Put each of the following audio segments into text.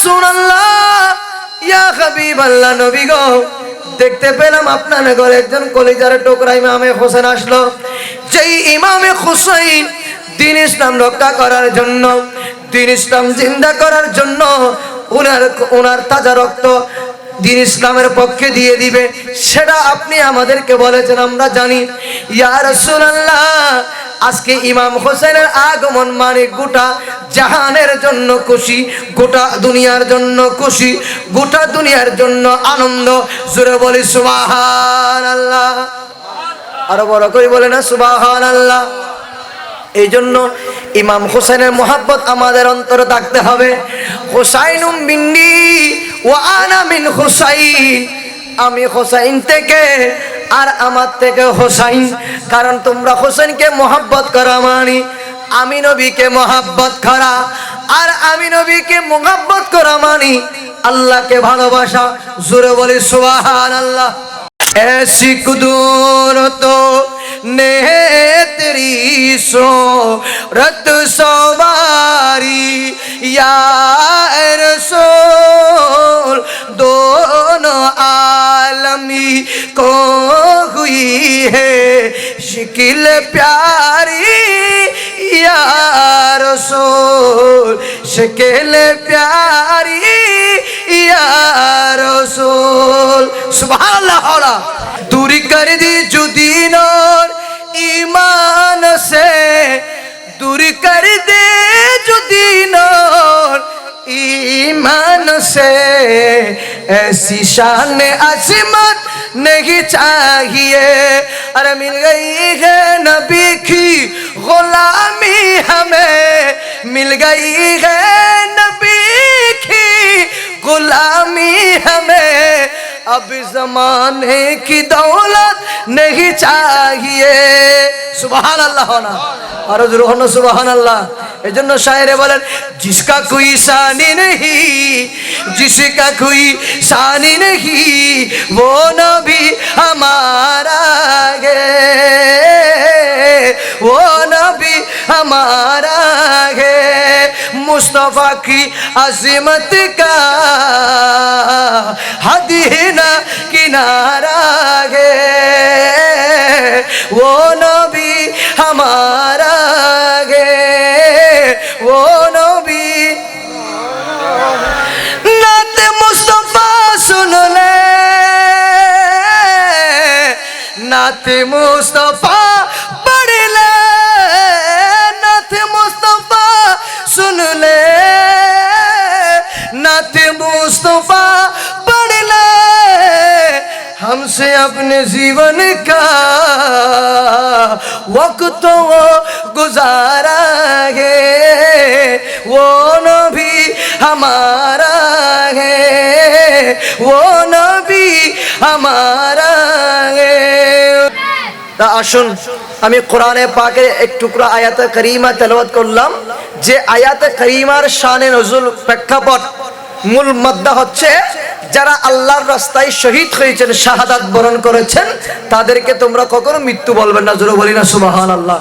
রাসূলুল্লাহ, ইয়া হাবিবাল্লাহ, নবী গো, দেখতে পেলাম আপনার ঘরে একজন কলিজার টুকরা ইমামে হোসেন আসলো। যেই ইমামে হোসেন দ্বীন ইসলাম রক্ষা করার জন্য, দ্বীন ইসলাম জিন্দা করার জন্য ওনার তাজা রক্ত দ্বীন ইসলামের পক্ষে দিয়ে দিবে, সেটা আপনি আমাদেরকে বলেছেন, আমরা জানি। ইয়া রাসূলুল্লাহ, আজকে ইমাম হোসেনের আগমন মানে গোটা জাহানের জন্য খুশি, গোটা দুনিয়ার জন্য খুশি, গোটা দুনিয়ার জন্য আনন্দ। জোরে বলি সুবহানাল্লাহ, আরো বড় করে বলে না সুবহানাল্লাহ। এই জন্য ইমাম হোসেনের মোহাব্বত আমাদের অন্তরে থাকতে হবে। হোসাইনুম মিন্নি ওয়া আনা মিন হোসাইন, আমি হোসাইন থেকে আর আমার থেকে হোসাইন। কারণ তোমরা হোসেনকে মোহাব্বত করা মানে আমি নবীকে মোহাব্বত করা, আর আমি নবীকে মোহাব্বত করা মানে আল্লাহকে ভালোবাসা। জোরে বলি সুবহানাল্লাহ। ऐसी कुदरत ने तेरी सूरत सवारी या रसूल, दोनों आलमी को हुई है शिकिल प्यारी या रसूल, शिकिल प्यारी या रसूल। सुभान अल्लाह। दूरी कर दी जो दीन और ईमान से, दूरी कर दे जो दीन और ईमान से, ऐसी शान अजमत नहीं चाहिए। अरे मिल गई है नबी की गुलामी हमें, मिल गई है नबी की गुलामी हमें, अब जमाने की दौलत नहीं चाहिए। सुभान अल्लाह ना, और जरूर सुभान अल्लाह। एजন্য शायरे बोलेन, जिसका कोई सानी नहीं, जिसका कोई सानी नहीं, वो नबी हमारा है, वो नबी हमारा है। मुस्तफा की अज़मत का हद ना किनारा है, वो नबी हमारा है, वो नबी। नात मुस्तफा सुन ले, नात मुस्तफा पढ़ ले, नात मुस्तफा सुन ले, नात मुस्तफा पढ़ ले, हमसे अपने जीवन का वक्त वो गुजारा है, वो नबी हमारा है, वो नबी हमारा है। তা আসুন আমি কোরআনে পাকের এক টুকরা আয়াতে কারিমা তেলাওয়াত করলাম, যে আয়াতে কারিমার শানে নজুল প্রেক্ষাপট মূল মাদ্দা হচ্ছে যারা আল্লাহর রাস্তায় শহীদ হয়েছেন, শাহাদাত বরণ করেছেন, তাদেরকে তোমরা কখনো মৃত্যু বলবেন না। জোরে বলি না সুবহানাল্লাহ।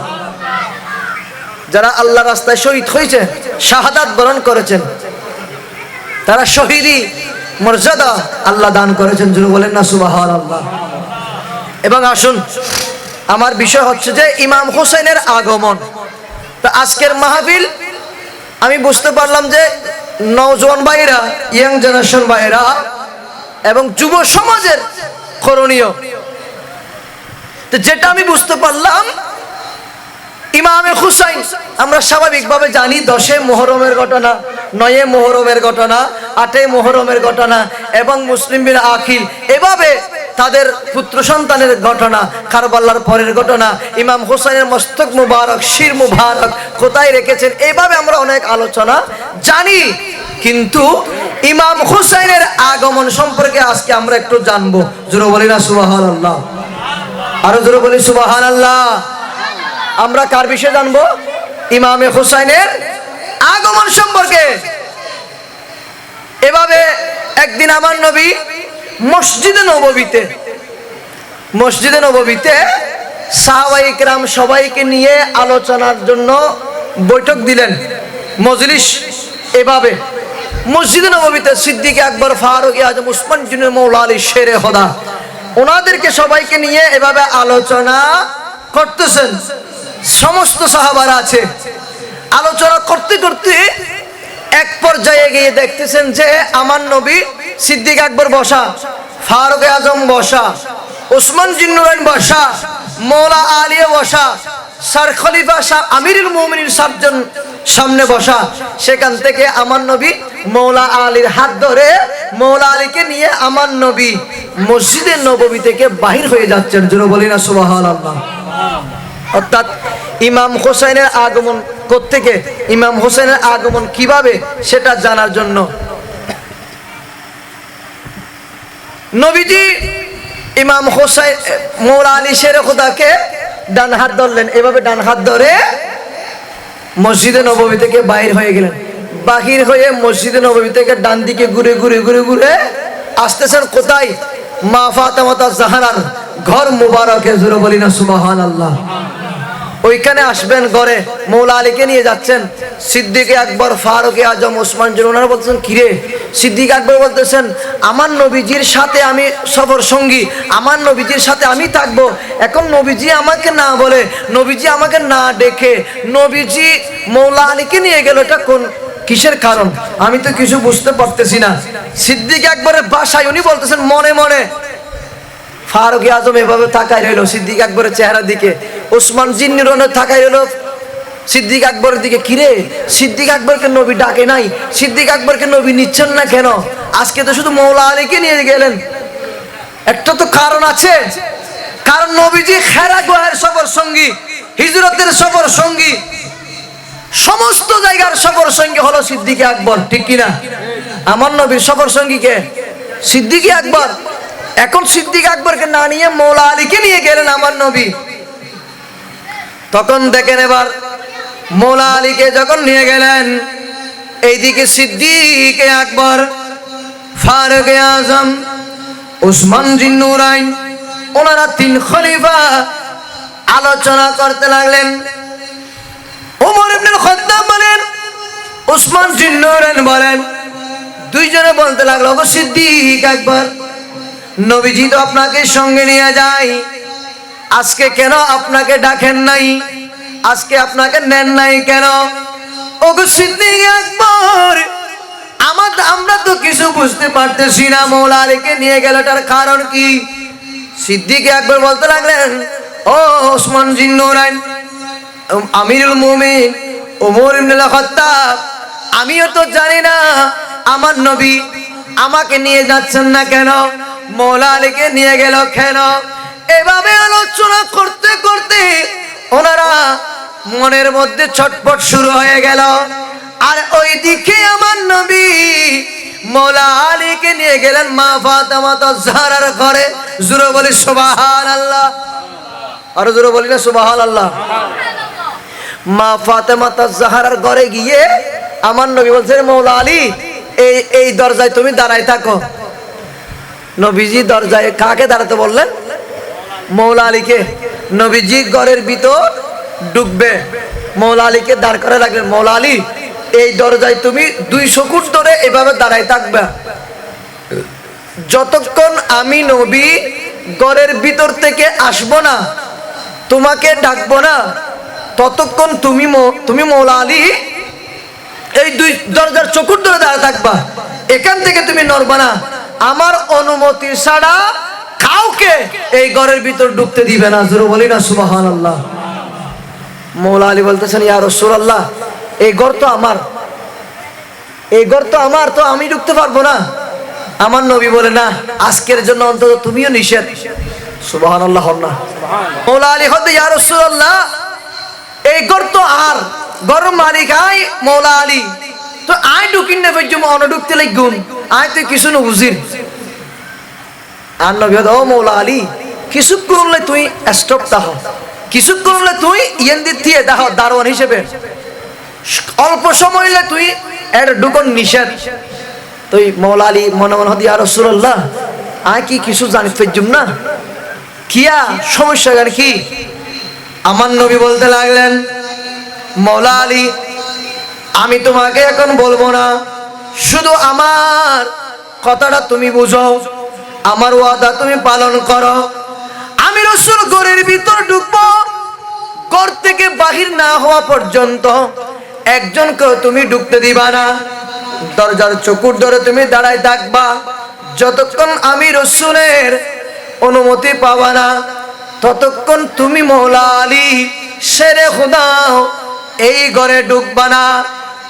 যারা আল্লাহর রাস্তায় শহীদ হয়েছে, শাহাদাত বরণ করেছেন, তারা শহীদি মর্যাদা আল্লাহ দান করেছেন। জোরে বলেন না সুবহানাল্লাহ। এবং আসুন, আমার বিষয় হচ্ছে যে ইমাম হোসেনের আগমন। তো আজকের মাহফিল আমি বুঝতে পারলাম যে নওজোয়ান ভাইরা, ইয়াং জেনারেশন ভাইরা এবং যুব সমাজের করণীয়, তো যেটা আমি বুঝতে পারলাম, ইমামে হুসাইন আমরা স্বাভাবিকভাবে জানি 10 মুহররমের ঘটনা, 9 মুহররমের ঘটনা, 8 মুহররমের ঘটনা এবং মুসলিম বিন আকিল, এভাবে তাদের পুত্র সন্তানের ঘটনা, কারবালার পরের ঘটনা, ইমাম হুসাইনের মস্তক মুবারক, শির মুবারক কোথায় রেখেছেন, এইভাবে আমরা অনেক আলোচনা জানি। কিন্তু ইমাম হুসাইনের আগমন সম্পর্কে আজকে আমরা একটু জানবো। জোরে বলি না সুবহানাল্লাহ, আরো জোরে বলি সুবহানাল্লাহ। আমরা কার বিষয়ে জানবো? ইমামে হুসাইনের আগমন সম্পর্কে। এভাবে একদিন আমার নবী মসজিদে নববীতে সাহাবায়ে কেরাম সবাইকে নিয়ে আলোচনার জন্য বৈঠক দিলেন, মজলিস। এভাবে মসজিদে নববীতে সিদ্দিক আকবর, ফারুক আজম, উসমান জিন্নুর, মৌলা আলী শেরে খোদা, ওনাদেরকে সবাইকে নিয়ে এভাবে আলোচনা করতেছেন। সমস্ত সাহাবারা আছে। আলোচনা করতে করতে এক পর্যায়ে গিয়ে দেখতেছেন যে আমার নবী সিদ্দিক আকবর বসা, ফারুক আজম বসা, উসমান জিন্নুরাইন বসা, মৌলা আলী বসা, স্যার খলিফা আমিরুল মুমিনিন সাতজন সামনে বসা। সেখান থেকে আমার নবী মৌলা আলীর হাত ধরে মৌলা আলীকে নিয়ে আমার নবী মসজিদে নববী থেকে বাহির হয়ে যাচ্ছেন। জোরে বলি না সুবহানাল্লাহ। অর্থাৎ ইমাম হোসেনের আগমন কোত্থেকে, ইমাম হোসেনের আগমন কিভাবে সেটা জানার জন্য নবীজি ইমাম হোসেন মৌলা আলী শেরে খোদাকে ডান হাত ধরলেন, এভাবে ডান হাত ধরে মসজিদে নববী থেকে বাহির হয়ে গেলেন। বাহির হয়ে মসজিদে নববী থেকে ডান দিকে ঘুরে ঘুরে ঘুরে ঘুরে আসতেছেন কোথায়? মা ফাতেমা জাহরার ঘর মুবারকে। জোরে বলি না সুবহানাল্লাহ। ওইখানে আসবেন, ঘরে মৌলা আলীকে নিয়ে যাচ্ছেন। সিদ্দিক আকবর, ফারুক আজম, ওসমান জিন্নুর, ওনারা বলতেছেন কিরে? সিদ্দিক আকবর বলতেছেন আমার নবীজির সাথে আমি সফর সঙ্গী, আমার নবীজির সাথে আমি থাকবো। এখন নবীজি আমাকে না বলে, নবীজি আমাকে না ডেকে নবীজি মৌলা আলীকে নিয়ে গেল, এটা কোন কিসের কারণ? আমি তো কিছু বুঝতে পারতেছি না। সিদ্দিক আকবরের বাসায় উনি বলতেছেন মনে মনে। ফারুক আজম এভাবে তাকাই রইল সিদ্দিক আকবরের চেহারার দিকে, ওসমান জিন্নুর তাকাই রইল সিদ্দিক আকবরের দিকে। কিরে, সিদ্দিক আকবরকে নবী ডাকে নাই, সিদ্দিক আকবরকে নবী নিচ্ছেন না কেন? আজকে তো শুধু মৌলা আলীকে নিয়ে গেলেন, একটা তো কারণ আছে। কারণ নবীজি খেরা গুহার সফর সঙ্গী, হিজরতের সফর সঙ্গী, সমস্ত জায়গার সফর সঙ্গী হলো সিদ্দিক আকবর, ঠিক কিনা? আমার নবীর সফর সঙ্গী কে? সিদ্দিক আকবর। এখন সিদ্দিক আকবরকে না নিয়ে মৌলা আলীকে নিয়ে গেলেন আমার নবী। তখন দেখেন এবার মৌলা আলীকে যখন নিয়ে গেলেন, এইদিকে সিদ্দিক আকবর, ফারুক আজম, উসমান জিন্নুরাইন, ওনারা তিন খলিফা আলোচনা করতে লাগলেন। ওমর ইবনে খাত্তাব বলেন, উসমান জিন্নুরাইন বলেন, দুইজনে বলতে লাগলো গো সিদ্দিক আকবর, নবীজি তো আপনাকে সঙ্গে নিয়ে যায়, আজকে কেন আপনাকে ডাকেন নাই? আজকে আপনাকে নেন নাই কেন? ওগো সিদ্দিক আকবর, আমরা তো কিছু বুঝতে পারতেছি না, মৌলা আলীকে নিয়ে গেল, তার কারণ কি? সিদ্দিক আকবর বলতে লাগলেন, ও ওসমান জিন্নুরাইন, আমিরুল মুমিনিন ওমর ইবনে খাত্তাব, আমিও তো জানি না আমার নবী আমাকে নিয়ে যাচ্ছেন না কেন, মৌলা আলীকে নিয়ে গেল কেন? এভাবে আলোচনা করতে করতে ওনারা মনের মধ্যে ছটফট শুরু হয়ে গেল। আর ওইদিকে আমার নবী মৌলা আলীকে নিয়ে গেলেন মা ফাতেমা জাহরার ঘরে। জোরে বলি সুবহানাল্লাহ। আর জোরে বলি না সুবহানাল্লাহ। মা ফাতেমা জাহরার ঘরে গিয়ে আমার নবী বলছেন, মৌলা আলী এই দরজায় তুমি দাঁড়ায় থাকো। নবীজি দরজায় কাকে দাঁড়াতে বললেন? মৌলা আলীকে। নবীজি ঘরের ভিতর ঢুকবে, মৌলা আলীকে দাঁড় করে রাখলেন। মৌলা আলী, এই দরজায় তুমি 200 ফুট ধরে এভাবে দাঁড়ায় থাকবে, যতক্ষণ আমি নবী ঘরের ভিতর থেকে আসবো না, তোমাকে ডাকবো না, ততক্ষণ তুমি মৌলা আলী এই দরজার চকুর ধরে দাঁড়ায় থাকবা, এখান থেকে তুমি নড়বা না। আমার অনুমতি ছাড়া কাউকে এই ঘরের ভিতর ঢুকতে দিবে না। জোরে বলি না সুবহানাল্লাহ। মৌলা আলী বলতেছেন, ইয়া রাসূলুল্লাহ, এই ঘর তো আমার, এই ঘর তো আমার, তো আমি ঢুকতে পারবো না। আমার নবী বলে, না, আজকের জন্য অন্তত তুমিও নিষেধ। সুবহানাল্লাহ। মৌলা আলী হতে, ইয়া রাসূলুল্লাহ, এই ঘর তো আর, ঘর মালিক আই মৌলা আলী, তো আই ঢুকিন না ফেজুম অন ঢুকতে লাগুন, আই তো কিছু না বুঝির। আর নবী, ও মৌলা আলী, কিছু করলে তুই স্টপ দাও, কিছু করলে তুই ইয়েন্দি দিয়ে দাও দারোয়ান হিসেবে, অল্প সময় হলে তুই এর ঢুকন নিষেধ। তুই মৌলা আলী মনে মনে হতে, ইয়া রাসূলুল্লাহ, আই কি কিছু জানি ফেজুম না, কিয়া সমস্যা গান কি? আমার নবী বলতে লাগলেন, মৌলা আলী, আমি তোমাকে এখন বলবো না, শুধু আমার কথাটা তুমি বুঝো, আমার ওয়াদা তুমি পালন করো। আমি রাসূল ঘরের ভিতর ঢুকবো, ঘর থেকে বাহির না হওয়া পর্যন্ত একজনকে তুমি ঢুকতে দিবা না। দরজার চকুর ধরে তুমি দাঁড়ায় থাকবা, যতক্ষণ আমি রাসূলের অনুমতি পাবা না ততক্ষণ তুমি মওলা আলী শেরে খুদা এই ঘরে ঢুকবা না,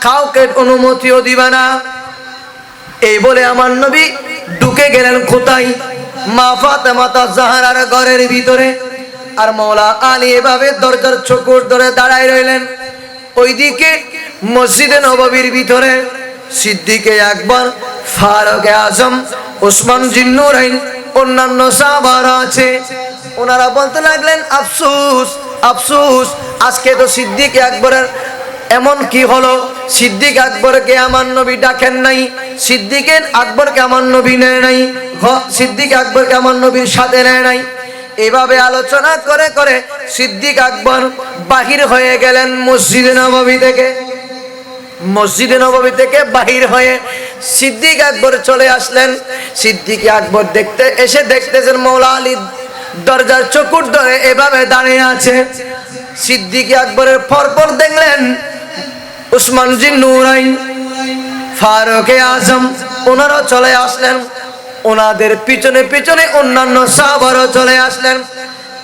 কাউকে অনুমতিও দিবা না। এই বলে আমার নবী ঢুকে গেলেন কোথায়? মা ফাতেমা জাহরার ঘরের ভিতরে। আর মওলা আলী এভাবে দরজার চকুর ধরে দাঁড়ায় রইলেন। ওইদিকে মসজিদে নববীর ভিতরে সিদ্দিকে আকবর, ফারুক আজম, ওসমান জিন্নুরাইন, অন্যান্য সাহাবারা আছে। ওনারা বলতে লাগলেন, আফসোস আফসোস, আজকে তো সিদ্দিক আকবরের এমন কি হলো? সিদ্দিক আকবরকে আমার নবী ডাকেন নাই, সিদ্দিক আকবরকে আমার নবী নেয় নাই, সিদ্দিক আকবরকে আমার নবীর সাথে নেয় নাই। এভাবে আলোচনা করে করে সিদ্দিক আকবর বাহির হয়ে গেলেন মসজিদে নববী থেকে। মসজিদে নববী থেকে বাহির হয়ে সিদ্দিক আকবর চলে আসলেন। সিদ্দিক আকবর দেখতেছেন মওলা আলী দরজার চকুর ধরে এভাবে দাঁড়িয়ে আছে। সিদ্দিক আকবরের পরপর দেখলেন ওসমান জিন্নুরাইন, ফারুক আজম, ওনারাও চলে আসলেন। ওনাদের পিছনে পিছনে অন্যান্য সাহাবারা চলে আসলেন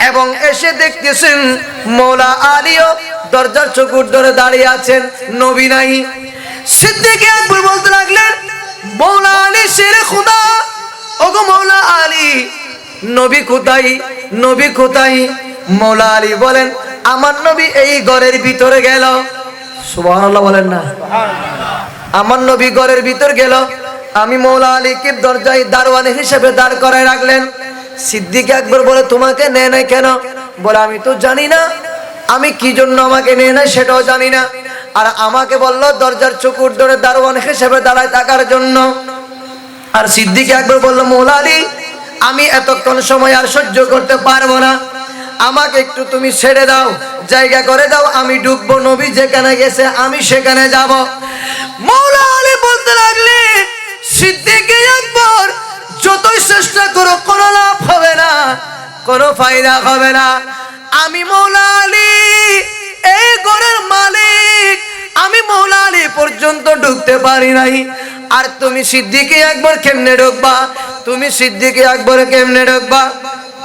এবং এসে দেখতেছেন মওলা আলীও দরজার চকুর ধরে দাঁড়িয়ে আছেন, নবী নাই। সিদ্দিক আকবর বলতে লাগলেন, মওলা আলী শেরে খুদা, ওগো মওলা আলী, নবী কোথায়? নবী কোথায়? মওলা আলী বলেন, আমার নবী এই ঘরের ভিতরে গেল। সুবহানাল্লাহ বলেন না? আমার নবী ঘরের ভিতর গেল। আমি মওলা আলীকে দরজায় দারওয়ান হিসেবে দাঁড় করায় রাখলেন। সিদ্দিক আকবর বলে, তোমাকে নেয় নাই কেন? বলে, আমি তো জানি না, আমি কি জন্য আমাকে নেয় নাই সেটাও জানি না। আর আমাকে বললো দরজার চকুর ধরে দারওয়ান হিসেবে দাঁড়ায় থাকার জন্য। আর সিদ্দিক আকবর বলল, মওলা আলী, আমি এতক্ষণ সময় আর সহ্য করতে পারবো না, আমাকে একটু তুমি ছেড়ে দাও, জায়গা করে দাও, আমি ঢুকবো, নবী যেখানে গেছে আমি সেখানে যাব। মওলা আলী বলতে লাগলেন, সিদ্দিক আকবর, যতই চেষ্টা করো কোনো লাভ হবে না, কোনো ফায়দা হবে না। আমি মওলা আলী এই ঘরের মালিক, আমি মওলা আলী পর্যন্ত ঢুকতে পারি নাই, আর তুমি সিদ্দিক আকবর কেমনে ঢুকবা? তুমি সিদ্দিক আকবর কেমনে ঢুকবা?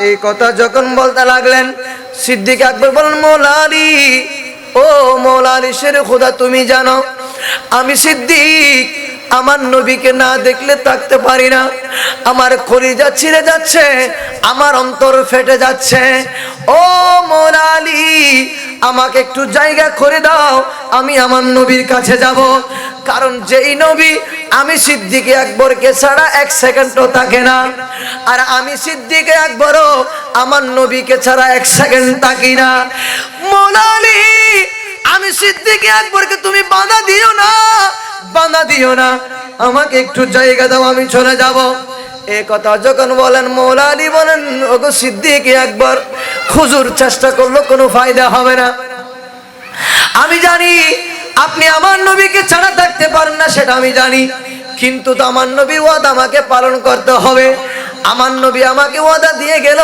এই কথা যখন বলতে লাগলেন, সিদ্দিক আকবর বলেন, মওলা আলী, ও মওলা আলী শেরে খুদা, তুমি জানো আমি সিদ্দিক আমার নবীকে না দেখলে থাকতে পারি না, আমার কলিজা ছিঁড়ে যাচ্ছে, আমার অন্তর ফেটে যাচ্ছে। ও মওলা আলী, আমাকে একটু জায়গা করে দাও, আমি আমার নবীর কাছে যাব। কারণ যেই নবী আমি সিদ্দিক আকবরকে ছাড়া এক সেকেন্ডও থাকে না, আর আমি সিদ্দিক আকবরও আমার নবীকে ছাড়া এক সেকেন্ড থাকি না। মওলা আলী, আমি সিদ্দিক আকবরকে তুমি বাধা দিও না, বাধা দিও না, আমাকে একটু জায়গা দাও, আমি চলে যাব। এই কথা যখন বলেন, মওলা আলী বলেন, ওগো সিদ্দিক আকবর, হুজুর চেষ্টা করলো কোনো ফায়দা হবে না। আমি জানি আপনি আমার নবীকে ছাড়া থাকতে পারেন না, সেটা আমি জানি, কিন্তু তো আমার নবীর ওয়াদা আমাকে পালন করতে হবে। আমার নবী আমাকে ওয়াদা দিয়ে গেল,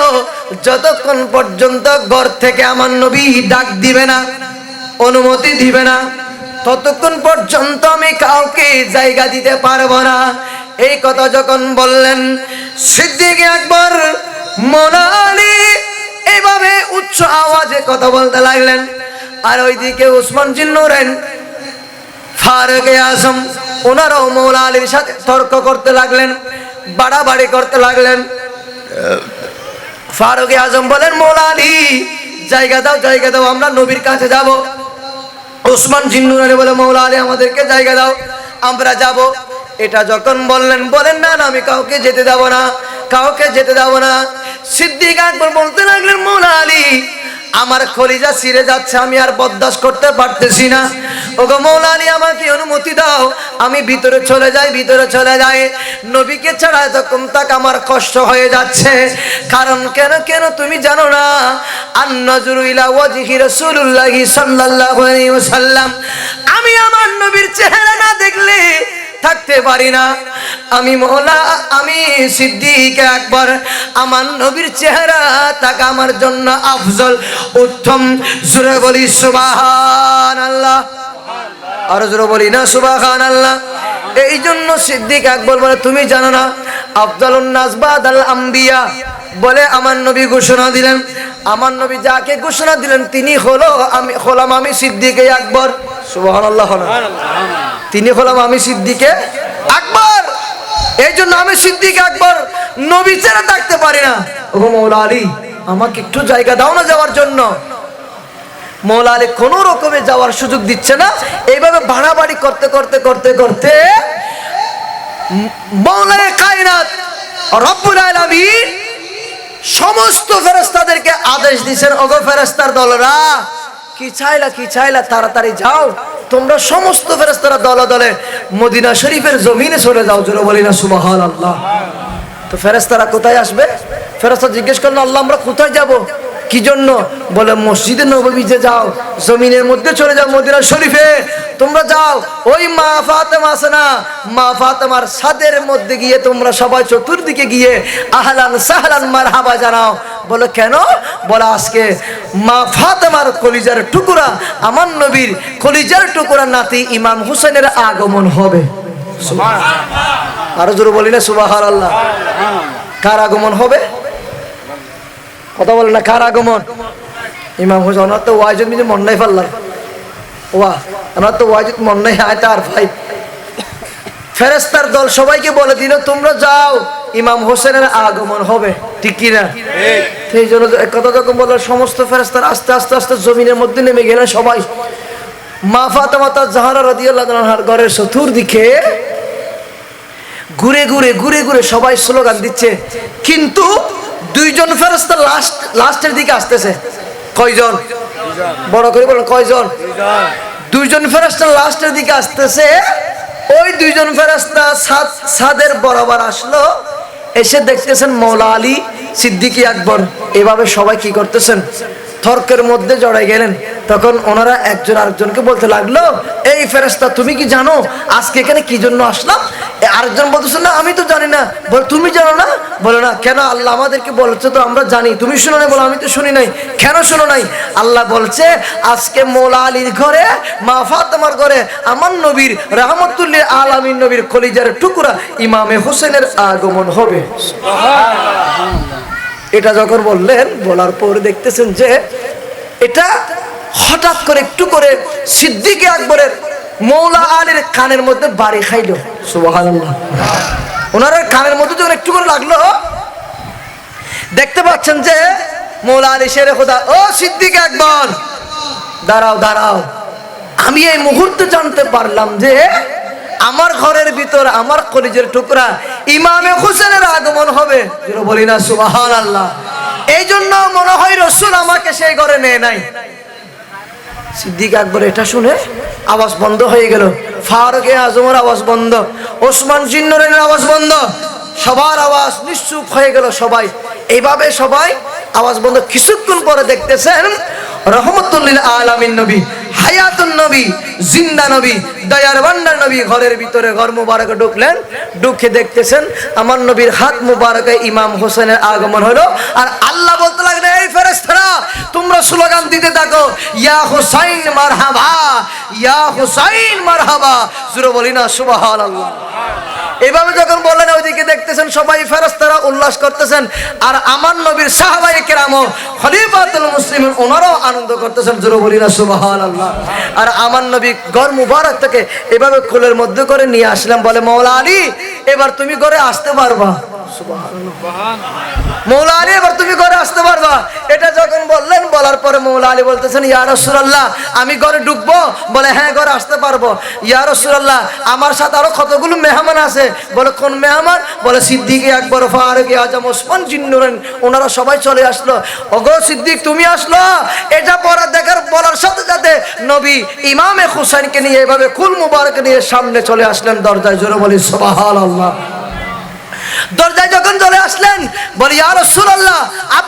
যতক্ষণ পর্যন্ত ঘর থেকে আমার নবী ডাক দিবে না, অনুমতি দিবে না, ততক্ষণ পর্যন্ত আমি কাউকে জায়গা দিতে পারবো না। এই কথা যখন বললেন, সিদ্দিক আকবর, মওলা আলী এইভাবে উচ্চ আওয়াজে কথা বলতে লাগলেন। আর ওইদিকে ওসমান জিন্নুরাইন, ফারুক আজম, ওনারাও মওলা আলীর সাথে তর্ক করতে লাগলেন, বাড়াবাড়ি করতে লাগলেন। ফারুক আজম বলেন, মওলা আলী, জায়গা দাও, জায়গা দাও, আমরা নবীর কাছে যাব। ওসমান জিন্নুরাইন বলে, মওলা আলী, আমাদেরকে জায়গা দাও, আমরা যাব। এটা যখন বললেন, বলেন, না না, আমি কাউকে যেতে দেব না, কাউকে যেতে দেব না। সিদ্দিক আকবর বলতে লাগলেন, মওলা আলী, আমার কলিজা ছিঁড়ে যাচ্ছে, আমি আর বরদাস্ত করতে পারতেছি না, ওগো মওলা আলী, আমাকে অনুমতি দাও, আমি ভিতরে চলে যাই, ভিতরে চলে যাই। নবীকে ছাড়া এতক্ষণ তাক আমার কষ্ট হয়ে যাচ্ছে। কারণ কেন কেন তুমি জানো না, আন-নাজরু ইলা ওয়াজহি রাসূলুল্লাহি সাল্লাল্লাহু আলাইহি ওয়াসাল্লাম, আমি আমার নবীর চেহারা না দেখলে থাকতে পারি না। আমি মওলা, আমি সিদ্দিক আকবর, আমার নবীর চেহারা তাকা আমার জন্য আফজল, উত্তম। জোরে বলি সুবহানাল্লাহ, আর জোরে বলি না সুবহানাল্লাহ। এই জন্য সিদ্দিক আকবর বলে, তুমি জানো না আফদালুন নাস বাদাল আম্বিয়া, বলে আমার নবী ঘোষণা দিলেন, আমার নবী যাকে ঘোষণা দিলেন তিনি হলাম আমি সিদ্দিক আকবর। সুবহানাল্লাহ, তিনি হলাম আমি সিদ্দিক আকবর। এই জন্য আমি সিদ্দিক আকবর নবী ছাড়া থাকতে পারি না। ও মওলা আলী, আমাকে একটু জায়গা দাও না যাওয়ার জন্য। মওলা আলী কোন রকমে যাওয়ার সুযোগ দিচ্ছে না। এইভাবে বাড়াবাড়ি করতে করতে করতে করতে মওলায়ে কায়নাত রব্বুল আলামিন সমস্ত ফেরেশতাদেরকে আদেশ দিয়েছেন, ওগো ফেরেশতার দলরা, কি চাইলা তাড়াতাড়ি যাও, তোমরা সমস্ত ফেরেশতারা দলে দলে মদিনা শরীফের জমিনে চলে যাও। জোরে বলি না সুবহানাল্লাহ। তো ফেরেশতারা কোথায় আসবে? ফেরেশতা জিজ্ঞেস করলেন, আল্লাহ আমরা কোথায় যাব? কি জন্য? বলে মসজিদে নববীতে যাও, জমিনের মধ্যে চলে যাও মদিনা শরীফে, তোমরা যাও। ওই মা ফাতেমা আছে না, মা ফাতেমার ছাদের মধ্যে গিয়ে তোমরা সবাই চতুর্দিকে গিয়ে আহলান সাহলান মারহাবা জানাও। বলে কেন? বলে আজকে মা ফাতেমার কলিজার টুকরা, আমার নবীর কলিজার টুকরা নাতি ইমাম হুসেনের আগমন হবে। সুবহানাল্লাহ, আরো জোরে বলি না সুবহানাল্লাহ। কার আগমন হবে? কথা বলে না, কার আগমন? ইমাম হুসেন। ওনার তো ওয়াজিদ মিজে মন নাই পারলাম, ওয়া ওনার তো ওয়াজিদ মন নাই। আয় তার ভাই ফেরেশতার দল সবাইকে বলে দিল, তোমরা যাও, ইমাম হোসেনের আগমন হবে। ঠিক কি না? সেই জন্য কথা যখন বলল, সমস্ত ফেরেশতারা আস্তে আস্তে আস্তে জমিনের মধ্যে নেমে গেলেন সবাই। মা ফাতেমা জাহরা রাদিয়াল্লাহু আনহার ঘরের চতুর্দিকে ঘুরে ঘুরে ঘুরে ঘুরে সবাই স্লোগান দিচ্ছে, কিন্তু দুইজন ফেরেশতা লাস্টের দিকে আসতেছে। কয়জন? বড় করে বলেন, কয়জন? দুইজন ফেরেশতা লাস্টের দিকে আসতেছে। ওই দুইজন ফেরেশতা ছাদের বরাবর আসলো, এসে দেখতেছেন মওলা আলী সিদ্দিক আকবর এভাবে সবাই কি করতেছেন, তর্কের মধ্যে জড়াই গেলেন। তখন ওনারা একজন আরেকজনকে বলতে লাগলো, এই ফেরেশতা তুমি কি জানো আজকে এখানে কি জন্য আসলাম? আরেকজন বলতেছে, না আমি তো জানি না। বলে তুমি জানো না? বলে না। কেন? আল্লাহ আমাদেরকে বলছে তো আমরা জানি, তুমি শুনো নাই? বলো আমি তো শুনি নাই। কেন শুনো নাই? আল্লাহ বলছে আজকে মওলা আলীর ঘরে, মা ফাতেমার ঘরে আমার নবীর রাহমাতুল আলামিন নবীর কলিজার টুকরা ইমামে হোসেনের আগমন হবে। এটা যখন বললেন, বলার পর দেখতেছেন যে এটা হঠাৎ করে একটু করে সিদ্দিক আকবরের মওলা আলীর কানের মধ্যে বাড়ি খাইলো। সুবহানাল্লাহ। ওনার কানের মধ্যে যখন একটু করে লাগলো, দেখতে পাচ্ছেন যে মওলা আলী শেরে খোদা, ও সিদ্দিক আকবর দাঁড়াও দাঁড়াও, আমি এই মুহূর্তে জানতে পারলাম যে আমার ঘরের ভিতর আমার কলিজার টুকরা ইমামে হোসেনের আগমন হবে। যেটা বলি না সুবহানাল্লাহ। এই জন্য মনে হয় রাসূল আমাকে সেই ঘরে নেয় নাই। সিদ্দিক আকবর এটা শুনে আওয়াজ বন্ধ হয়ে গেল। ফারুক আজমের আওয়াজ বন্ধ, ওসমান জিন্নুরের আওয়াজ বন্ধ, সবার আওয়াজ নিশ্চুপ হয়ে গেল। সবাই এইভাবে সবাই আওয়াজ বন্ধ। কিছুক্ষণ পরে দেখতেছেন রহমতুল লিল আলামিন নবী, হায়াতুন নবী, জিন্দা নবী, দয়ার ভান্ডার নবী ঘরের ভিতরে, ঘর মুবারকে ঢুকলেন। ঢুকে দেখতেছেন আমার নবীর হাত মুবারকে ইমাম হোসেনের আগমন হলো। আর আল্লাহ বলতে লাগলেন, এই ফেরেশতারা তোমরা স্লোগান দিতে থাকো, ইয়া হুসাইন মারহাবা, ইয়া হুসাইন মারহাবা। জোরে বলি না সুবহানাল্লাহ। এইভাবে যখন বললেন, ওইদিকে দেখতেছেন সবাই ফেরেশতারা উল্লাস করতেছেন, আর আমার নবীর সাহাবায়ে কেরাম খলিফাতুল মুসলিমিন ওনারাও আনন্দ করতেছেন। জোরে বলি না সুবহানাল্লাহ। আর আমার নবী ঘর মুবারক থেকে এভাবে কোলের মধ্যে করে নিয়ে আসলাম। বলে মওলা আলী এবার তুমি ঘরে আসতে পারবা। সুবহানাল্লাহ। মওলা আলী এবার তুমি ঘরে আসতে পারবা। এটা যখন বললেন, বলার পরে মওলা আলী বলতেছেন, ইয়া রাসূলুল্লাহ আমি ঘরে ঢুকবো? বলে হ্যাঁ ঘরে আসতে পারবো। ইয়া রাসূলুল্লাহ আমার সাথে আরো কতগুলো মেহমান আছে। বলে কোন মেহমান? বলে সিদ্দিক আকবর, ফারুক আজম, ওসমান জিন্নুরাইন, ওনারা সবাই চলে আসলো। ওগো সিদ্দিক তুমি আসলো? এটা পরে দেখার বলার সাথে সাথে নবী ইমামে হুসাইনকে নিয়ে এভাবে কুল মুবারক নিয়ে সামনে চলে আসলেন দরজায়। জোরে বলি সুবহানাল্লাহ। দরজায় যখন চলে আসলেন, বলি ইয়া রাসূলুল্লাহ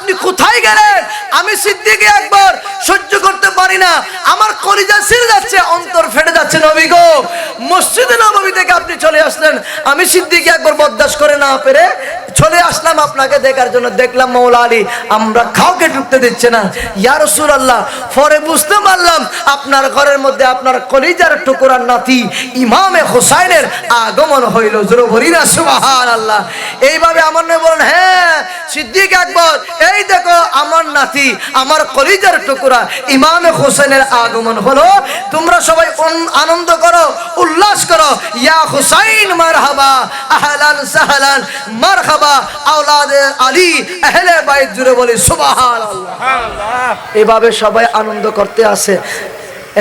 আপনি কোথায় গেলেন? আমি সিদ্দিক আকবর সহ্য করতে পারি না, আমার কলিজা ছিঁড়ে যাচ্ছে, অন্তর ফেটে যাচ্ছে। নবী গো, মসজিদে নববী থেকে আপনি চলে আসলেন, আমি সিদ্দিক আকবর বরদাস্ত করে না পেরে চলে আসলাম আপনাকে দেখার জন্য। দেখলাম মৌলা আলী আমরা কাউকে ঢুকতে দিচ্ছে না। ইয়া রাসূলুল্লাহ, পরে বুঝতে পারলাম আপনার ঘরের মধ্যে আপনার কলিজার টুকরার নাতি ইমামে হুসাইনের আগমন হইল। জোরে বলি না সুবহানাল্লাহ। এইভাবে আমার নবী বলেন, হ্যাঁ সিদ্দিক আকবর, এই দেখো আমার নাতি, আমার কলিজার টুকরা ইমামে হুসাইনের আগমন হলো। তোমরা সবাই আনন্দ করো, উল্লাস করো। ইয়া হুসাইন মারহাবা, আহলান সাহলান, মারহাবা আওলাদে আলী, আহলে বাইত। জুড়ে বলি সুবহানাল্লাহ। এভাবে সবাই আনন্দ করতে আসে।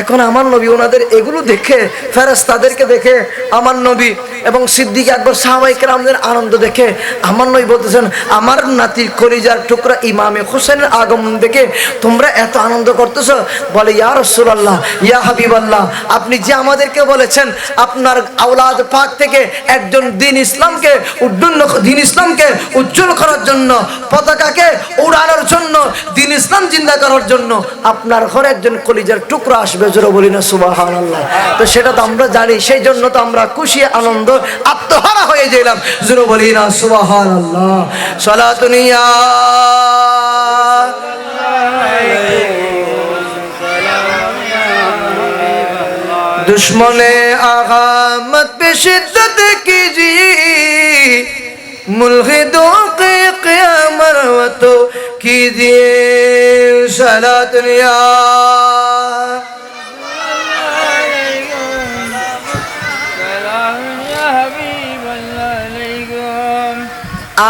এখন আমার নবী ওনাদের এগুলো দেখে, ফেরেশতাদেরকে দেখে আমার নবী এবং সিদ্দিক আকবর সাহাবায়ে কেরামদের আনন্দ দেখে আমার নবী বলতেছেন, আমার নাতির কলিজার টুকরা ইমামে হুসাইনের আগমন দেখে তোমরা এত আনন্দ করতেছো? বলে, ইয়া রাসূলুল্লাহ, ইয়া হাবিবাল্লাহ, আপনি যে আমাদেরকে বলেছেন আপনার আওলাদ পাক থেকে একজন দিন ইসলামকে উজ্জ্বল করার জন্য, পতাকাকে উড়ানোর জন্য, দিন ইসলাম জিন্দা করার জন্য আপনার ঘরে একজন কলিজার টুকরা আসবে। জোরে বলি না সুবহানাল্লাহ। তো সেটা তো আমরা জানি, সেই জন্য তো আমরা খুশি, আনন্দ, আত্মহারা হয়ে গেলাম। জোরে বলি না সুবহানাল্লাহ। সালাতুন ইয়া दुश्मने आगामत पे शिद्दत कीजिए, मुल्हिदों के क़यामत कीजिए। सलातुन या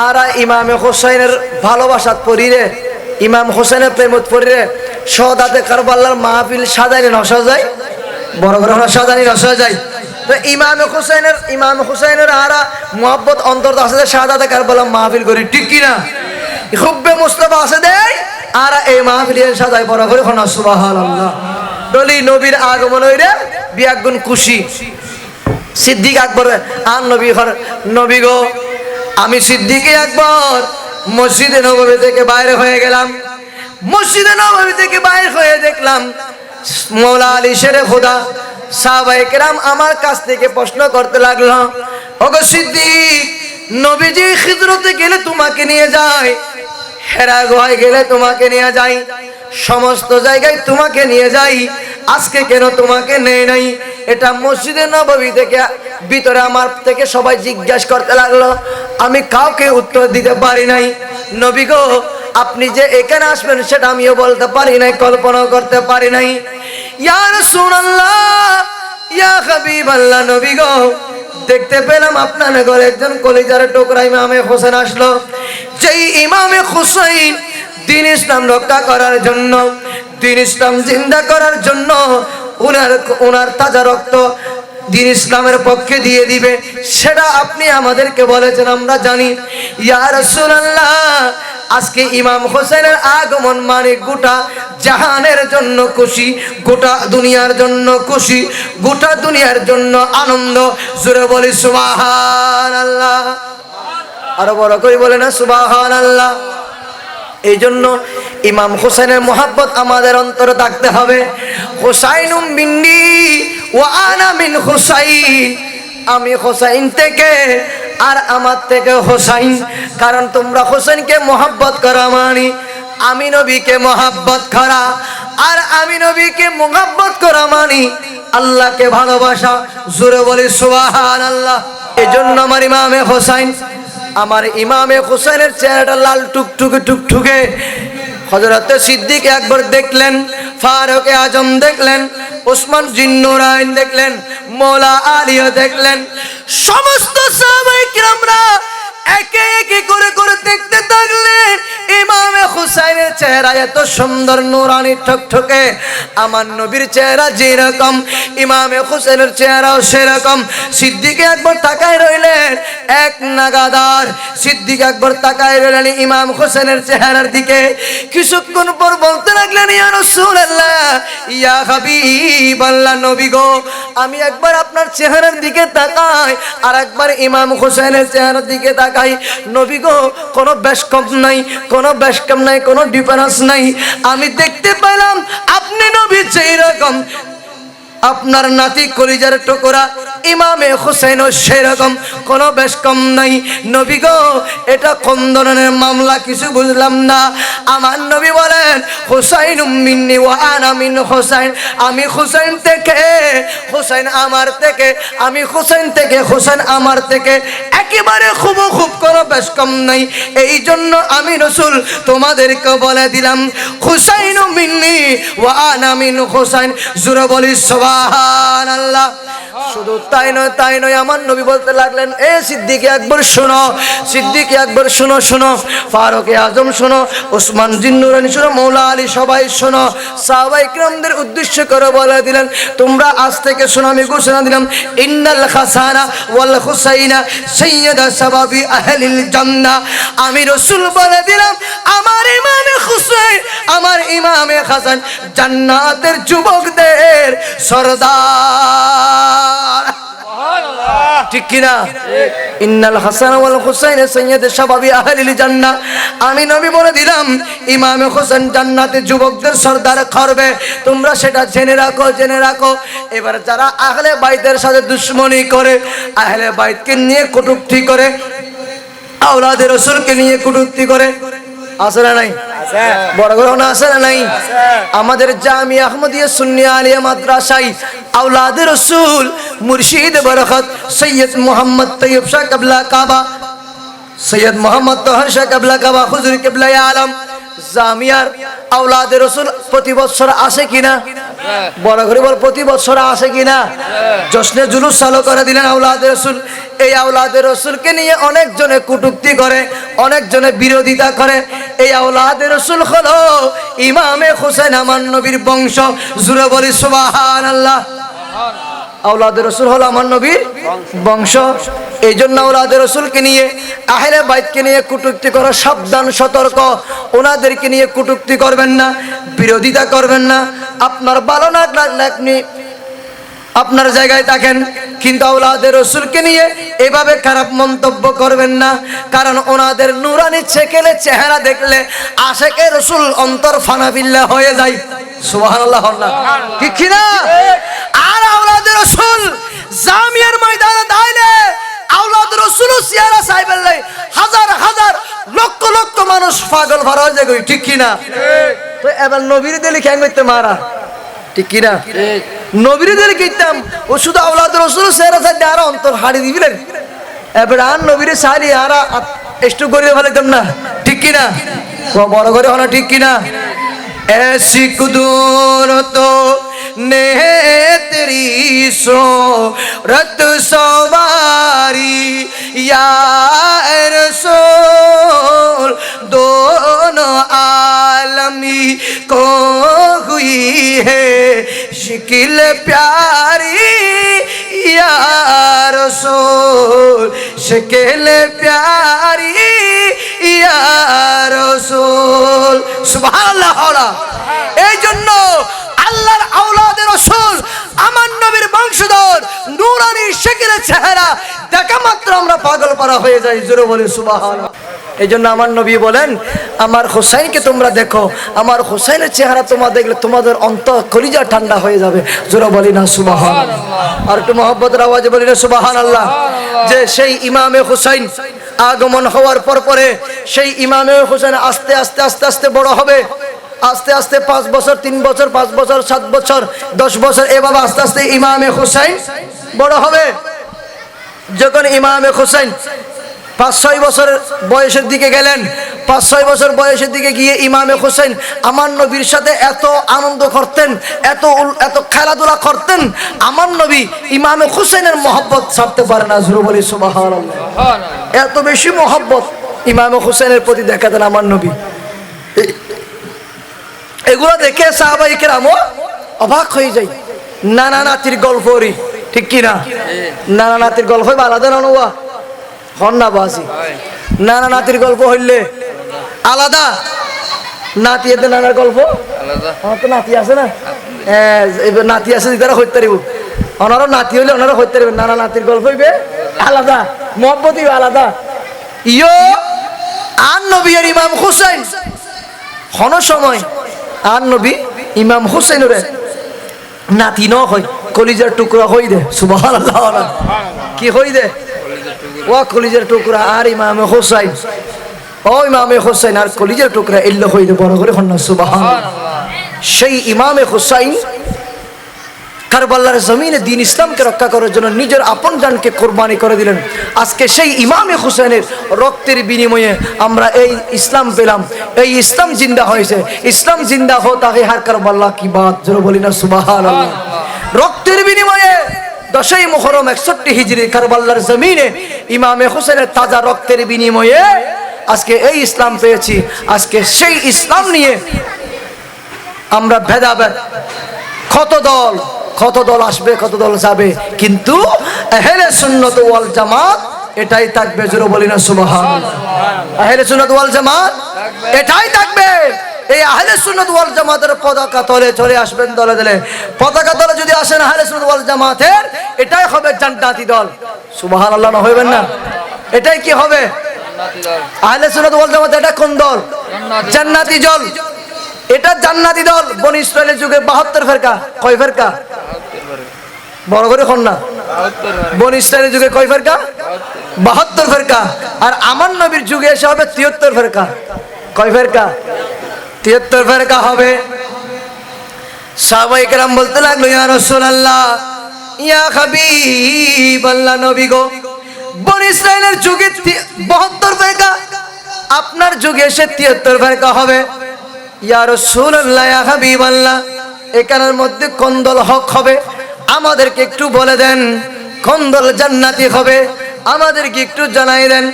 आरा इमाम हुसैनेर ভালোবাসা পড়িরে, ইমাম হোসেনের প্রেমত পড়িরে শহাদাতে কারবালার মাহফিল সাজাইলে না সাজায়, বড় বড় সাজানি না সাজায়। তো ইমাম হুসাইনের আরা মুহাব্বত অন্তর আছে, শাহাদাতে কারবালার মাহফিল করি, ঠিক কি না? হুব্বে মুস্তাফা আছে দেয়, আর এই মাহফিলে সাজায় বড় করে না সুবহানাল্লাহ। বলি নবীর আগমন হইরে বিয়াগুন খুশি। সিদ্দিক আকবর আর নবী গো, আমি সিদ্দিক আকবর মসজিদে নববী থেকে বাইরে হয়ে গেলাম। মসজিদে নববী থেকে বাইরে হয়ে দেখলাম মৌলা আলী শেরে খোদা সাহাবায়ে কেরাম আমার কাছ থেকে প্রশ্ন করতে লাগলো, ওগো সিদ্দিক, নবীজি হিজরতে গেলে তোমাকে নিয়ে যায়, হেরা গুহায় গেলে তোমাকে নিয়ে যাই, সমস্ত জায়গায় তোমাকে নিয়ে যাই, আজকে কেন তোমাকে নেই নাই? এটা মসজিদে নববী থেকে ভিতরে আমার থেকে সবাই জিজ্ঞাসা করতে লাগলো, আমি কাউকে উত্তর দিতে পারি নাই। নবী গো, আপনি যে এখানে আসবেন সেটা আমিও বলতে পারি নাই, কল্পনাও করতে পারি নাই। ইয়া রাসূলুল্লাহ, ইয়া হাবিবাল্লাহ, নবী গো, দেখতে পেলাম আপনার ঘরে একজন কলিজার টুকরা ইমামে হোসেন আসলো। যেই ইমামে হোসেন দ্বীন ইসলাম রক্ষা করার জন্য, দ্বীন ইসলাম জিন্দা করার জন্য ওনার তাজা রক্ত দ্বীন ইসলামের পক্ষে দিয়ে দিবে, সেটা আপনি আমাদেরকে বলেছেন, আমরা জানি। ইয়া রাসূলুল্লাহ, আজকে ইমাম হোসেনের আগমন মানে গোটা জাহানের জন্য খুশি, গোটা দুনিয়ার জন্য খুশি, গোটা দুনিয়ার জন্য আনন্দ। জোরে বলি সুবহানাল্লাহ। আরো বড় করে বলে না সুবহানাল্লাহ। এই জন্য ইমাম হোসেনের মোহাব্বত আমাদের অন্তরে থাকতে হবে। হোসাইনুম মিন্নি ওয়া আনা মিন হোসাইন, আমি হোসাইন থেকে আর আমার থেকে হোসাইন। কারণ তোমরা হোসেনকে মোহাব্বত করা মানে আমি নবীকে মোহাব্বত করা, আর আমি নবীকে মোহাব্বত করা মানি আল্লাহকে ভালোবাসা। জোরে বলি সুবহানাল্লাহ। এজন্য আমার ইমামে হোসাইন, আমার ইমামে হোসেনের চেহারাটা লাল টুকটুকে টুকটুকে। হযরত সিদ্দিক আকবর দেখলেন, ফারুক আজম দেখলেন, ওসমান জিন্নুরাইন দেখলেন, মৌলা আলীও দেখলেন। সমস্ত সাহাবায়ে কিরামরা একে একে করে করে দেখতে থাকলেন ইমামে হুসাইনের চেহারা এত সুন্দর নূরানি ঠকঠকে। আমার নবীর চেহারা যেরকম ইমামে হুসাইনের চেহারাও সেরকম। সিদ্দিক আকবর তাকায় রইলেন, এক নাগাদার সিদ্দিক আকবর তাকায় রইলেন ইমাম হোসেনের চেহারার দিকে। কিছুক্ষণ পর বলতে লাগলেন, ইয়া রাসূলুল্লাহ, ইয়া হাবিবাল্লাহ, নবী গো, আমি একবার আপনার চেহারার দিকে তাকাই আর একবার ইমাম হোসেনের চেহারার দিকে তাকাই। নবী গো, কোনো বেশকম নাই, কোনো বেশকম নাই, কোনো ডিফারেন্স নাই। আমি দেখতে পেলাম আপনি নবী যেই রকম, আপনার নাতি কলিজার টুকরা ইমামে হুসাইনও সেরকম, কোনো বেশ কম নাই। নবী গো, এটা কোন ধরনের মামলা কিছু বুঝলাম না। আমার নবী বলেন, হুসাইন মিন্নি ওয়া আনা মিন হুসাইন, আমি হুসাইন থেকে, হুসাইন আমার থেকে, আমি হুসাইন থেকে, হুসাইন আমার থেকে একেবারে খুব কোনো বেশ কম নাই। এই জন্য আমি রাসূল তোমাদেরকে বলে দিলাম, হুসাইন মিন্নি ওয়া আনা মিন হুসাইন। জোরে বলি সুবহানাল্লাহ। শুধু তাই নয়, আমার নবী বলতে লাগলেন, এ সিদ্দিক আকবর শোনো, সিদ্দিক আকবর শোনো, শোনো, ফারুক আজম শোনো, ওসমান জিন্নুরানি শোনো, মৌলা আলী সবাই শোনো। সাহাবায়ে কিরামদের উদ্দেশ্য করে বলে দিলেন, তোমরা আজ থেকে শোনো, আমি ঘোষণা দিলাম, ইন্নাল হাসানা ওয়াল হুসাইনা সাইয়্যিদা শাবাবি আহলিল জান্নাহ। আমি রাসূল বলে দিলাম, আমার ইমামে হুসাইন, আমার ইমামে হাসান জান্নাতের যুবকদের সরদার। ঠিক কিনা? ইন্নাল হাসান ওয়াল হুসাইন সাইয়্যিদু শাবাবি আহলিল জান্নাহ। আমি নবী বলে দিলাম, ইমামে হোসেন জান্নাতে যুবকদের সরদার করবে। তোমরা সেটা জেনে রাখো, জেনে রাখো। এবার যারা আহলে বাইতের সাথে দুশমনি করে, আহলে বাইতকে নিয়ে কটূক্তি করে, আওলাদে রাসূলকে নিয়ে কটূক্তি করে, আছে না নাই? বড় বড় না আছে না নাই? আমাদের জামিয়া আহমদিয়া সুন্নি আলিয়া মাদ্রাসায় আওলাদে রাসূল মুর্শিদ বরকত সৈয়দ মোহাম্মদ তৈয়ব শাহ কাবলা কাবা, সৈয়দ মোহাম্মদ তহর শাহ কাবলা কাবা হুজুর কিবলাই আলম জামিয়ার আওলাদে রাসূল প্রতি বছর আসে কিনা? বড় করে বল, প্রতি বছর আসে কিনা? জশ্নে জুলুস চালু করে দিলেন আওলাদে রাসূল। এই আওলাদে রাসূলকে নিয়ে অনেকজনে কটূক্তি করে, অনেকজনে বিরোধিতা করে। এই আওলাদে রাসূল হলো ইমামে হোসেন আমার নবীর বংশ। জোরে বলি সুবহানাল্লাহ। আওলাদে রাসূল হলো আমার নবীর বংশ। এই জন্য আওলাদে রাসূলকে নিয়ে, আহলে বাইতকে নিয়ে কটূক্তি করা সাবধান, সতর্ক। ওনাদেরকে নিয়ে কটূক্তি করবেন না, বিরোধিতা করবেন না। আপনার ভালো না লাগলে আপনি আপনার জায়গায় থাকেন, কিন্তু আওলাদে রাসূলকে নিয়ে এভাবে খারাপ মন্তব্য করবেন না। কারণ ওনাদের নুরানি ছেকেলে চেহারা দেখলে আশেকে রাসূল অন্তর ফানাবিল্লাহ হয়ে যায়। সুবহানাল্লাহ। ঠিক কি না? আর আওলাদে রাসূল জামিয়ার ময়দানে দাঁড়ালে আওলাদে রাসূল সিয়ারা সাহেবেল্লাই হাজার হাজার লক্ষ লক্ষ মানুষ পাগল ভরা হয়ে যায়। ঠিক কি না? তো এবার নবীর দিলে কেন করতে মারা? ঠিক কি না? নবীর দিলে কিতাম ও শুধু আওলাদে রাসূল সিয়ারা সাহেব আর অন্তর হাড়ি দিবেন। এবার আর নবীর সারি আর একটু করে ফেলাইতাম না। ঠিক কি না? বড় করে হলো। ঠিক কি না? ऐसी कुदरत ने तेरी सूरत सवारी या रसूल, दोनों आलमी को हुई है शिकिल प्यारी या रसूल, शिकिल प्यारी या रसूल। সুবহানাল্লাহ। এই জন্য আল্লাহর আওলাদে রাসূল আমার নবীর বংশধর নূরানি শেকেলের চেহারা দেখা মাত্র আমরা পাগল পারা হয়ে যাই। জোরে বলে সুবহানাল্লাহ। এই জন্য আমার নবী বলেন, আমার হোসাইনকে তোমরা দেখো, আমার হোসাইনের চেহারা তোমরা দেখলে তোমাদের অন্তর কলিজা ঠান্ডা হয়ে যাবে। জোরে বলি না সুবহানাল্লাহ। আর একটু মহব্বতের আওয়াজে বলি না সুবহানাল্লাহ। যে সেই ইমামে হোসাইন আগমন হওয়ার পরে সেই ইমামে হোসেন আস্তে আস্তে আস্তে আস্তে বড় হবে। আস্তে আস্তে 5 বছর, 3 বছর, 5 বছর, 7 বছর, 10 বছর, এভাবে আস্তে আস্তে ইমামে হোসেন বড় হবে। যখন ইমামে হোসেন 5-6 বছর বয়সের দিকে গেলেন, 5-6 বছর বয়সের দিকে গিয়ে ইমামে হোসেন আমার নবীর সাথে এত আনন্দ করতেন, এত খেলাধুলা করতেন, আমার নবী ইমামে হোসেনের মহব্বত ছাড়তে পারে না। জোরে বলি সুবহানাল্লাহ। এত বেশি মহব্বত ইমামে হোসেনের প্রতি দেখাতেন আমার নবী। এগুলো দেখে সাহাবায়ে কেরামও অবাক হয়ে যায়। নানা নাতির গল্পরি। ঠিক কি না? নানা নাতির গল্প আলাদা না? হন্না বাসি নানা নাতির গল্প হইলে আলাদা, নাতি এতে নানার গল্প আমার তো নাতি আছে না, নাতি আছে তারা হইতে পারিব, ওনারও নাতি হইলে ওনারা হইতে পারবেন, নানা নাতির গল্প হইবে আলাদা, মহব্বত হইবে আলাদা। ইয়ো আন নবী আর ইমাম হুসাইন হন সময় আন নবী ইমাম হুসাইন রে নাতি ন হয় কলিজার টুকরা হই দে, সুবহানাল্লাহ, কি হই দে ও কলিজার টুকরা, আর ইমামে হুসাইন ও ইমামে হুসাইন আর কলিজার টুকরা ইল্লা হই দে, বড় করে হন্না সুবহানাল্লাহ। সেই ইমামে হুসাইন কারবালার জমিনে দ্বীন ইসলামকে রক্ষা করার জন্য নিজের আপন জানকে কোরবানি করে দিলেন। আজকে সেই ইমামে হুসাইনের রক্তের বিনিময়ে আমরা এই ইসলাম পেলাম, এই ইসলাম জিন্দা হয়েছে। ইসলাম জিন্দা হতা হে হার কারবালা কি বাত, জোরে বলি না সুবহানাল্লাহ। রক্তের বিনিময়ে 10ই মুহররম 61 হিজরি কারবালার জমিনে ইমামে হুসাইনের তাজা রক্তের বিনিময়ে আজকে এই ইসলাম পেয়েছি। আজকে সেই ইসলাম নিয়ে আমরা ভেদাভেদ, কত দল আসবে, কত দল যাবে, কিন্তু আহলে সুন্নাত ওয়াল জামাত এটাই থাকবে, জোরে বলি না সুবহানাল্লাহ। আহলে সুন্নাত ওয়াল জামাত এটাই থাকবে। এই আহলে সুন্নাত ওয়াল জামাতের পতাকা তলে চলে আসবেন দলে দলে, পতাকা তলে যদি আসেন আহলে সুন্নাত ওয়াল জামাতের, এটাই হবে জান্নাতি দল, সুবহানাল্লাহ না হইবেন না? এটাই কি হবে? আহলে সুন্নাত ওয়াল জামাত এটা কোন দল? জান্নাতি দল, এটা জান্নাতি দল। বনি ইসরাইলের যুগে 72 ফেরকা, কয় ফেরকা? বড় করে কোন না, বনি ইসরাইলের যুগে কয় ফেরকা? 72 ফেরকা। আর আমার নবীর যুগে এসে হবে 73 ফেরকা। কয় ফেরকা? 73 ফেরকা হবে। সাহাবায়ে কেরাম বলতে লাগলো, ইয়া রাসূলুল্লাহ, ইয়া হাবিবাল্লাহ, নবী গো, বনি ইসরাইলের যুগে 72 ফেরকা, আপনার যুগে এসে 73 ফেরকা হবে। ইয়া রাসূলুল্লাহ, ইয়া হাবিবাল্লাহ, এখানের মধ্যে কোন দল হক হবে আমাদেরকে একটু বলে দেন, কোন দল জান্নাতি হবে আমাদেরকে একটু জানাই দেন।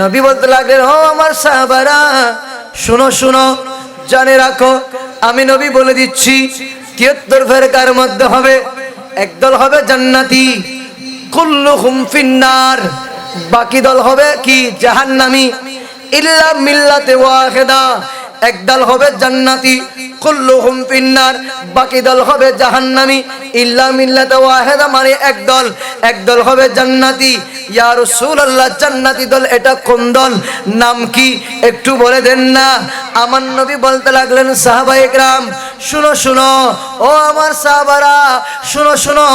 নবী বলতে লাগলেন, ও আমার সাহাবারা, শুনো শুনো, জানে রাখো, আমি নবী বলে দিচ্ছি, 73 ফেরকার মধ্যে হবে একদল হবে জান্নাতি, কুল্লুহুম ফিন্নার, বাকি দল হবে কি? জাহান্নামী। ইল্লা মিল্লাতে ওয়াহিদা, একদল হবে জান্নাতি, কুল্লুহুম ফিন্নার, বাকি দল হবে জাহান্নামী। ইল্লা মিল্লাতে ওয়াহিদা মানে একদল হবে জান্নাতি। ইয়া রাসূলুল্লাহ, জান্নাতি দল এটা কোন দল, নাম কি একটু বলে দেন না? আমার নবী বলতে লাগলেন, সাহাবায়ে কেরাম শুনো শুনো, ও আমার সাহাবারা শুনো শুনো,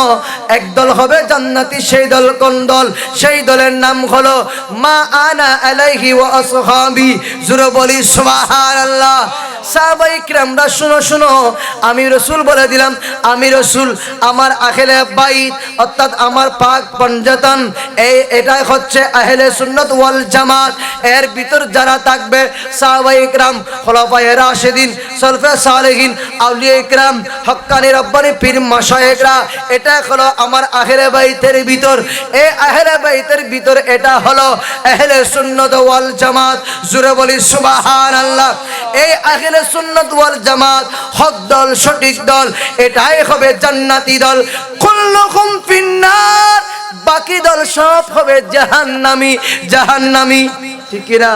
একদল হবে জান্নাতি, সেই দল কোন দল? সেই দলের নাম হলো মা আনা আলাইহি ওয়া আসহাবি, জোরে বলি সুবহানাল্লাহ। সাহাবায়ে কেরামরা শুনো শুনো, আমি রাসূল বলে দিলাম, আমি রাসূল, আমার আহলে বাইত অর্থাৎ আমার পাক পঞ্জতন, এটাই হচ্ছে আহলে সুন্নাত ওয়াল জামাত। এর ভিতর যারা থাকবে সাহাবায়ে কেরাম, খুলাফায়ে রাশিদিন, সলফে সালেহিন, আউলিয়া কেরাম, হক্কানি রব্বানি পীর মাশায়েখরা, এটা হলো আমার আহলে বাইতের ভিতর। এই আহলে বাইতের ভিতর এটা হলো আহলে সুন্নাত ওয়াল জামাত, জোরে বলি সুবহানাল্লাহ। এই আহলে সুন্নাত ওয়াল জামাত হক দল, সঠিক দল, এটাই হবে জান্নাতি দল। কুল্লুহুম ফিন্নার, বাকি দল সব হবে জাহান্নামী, জাহান্নামী, ঠিক কি না?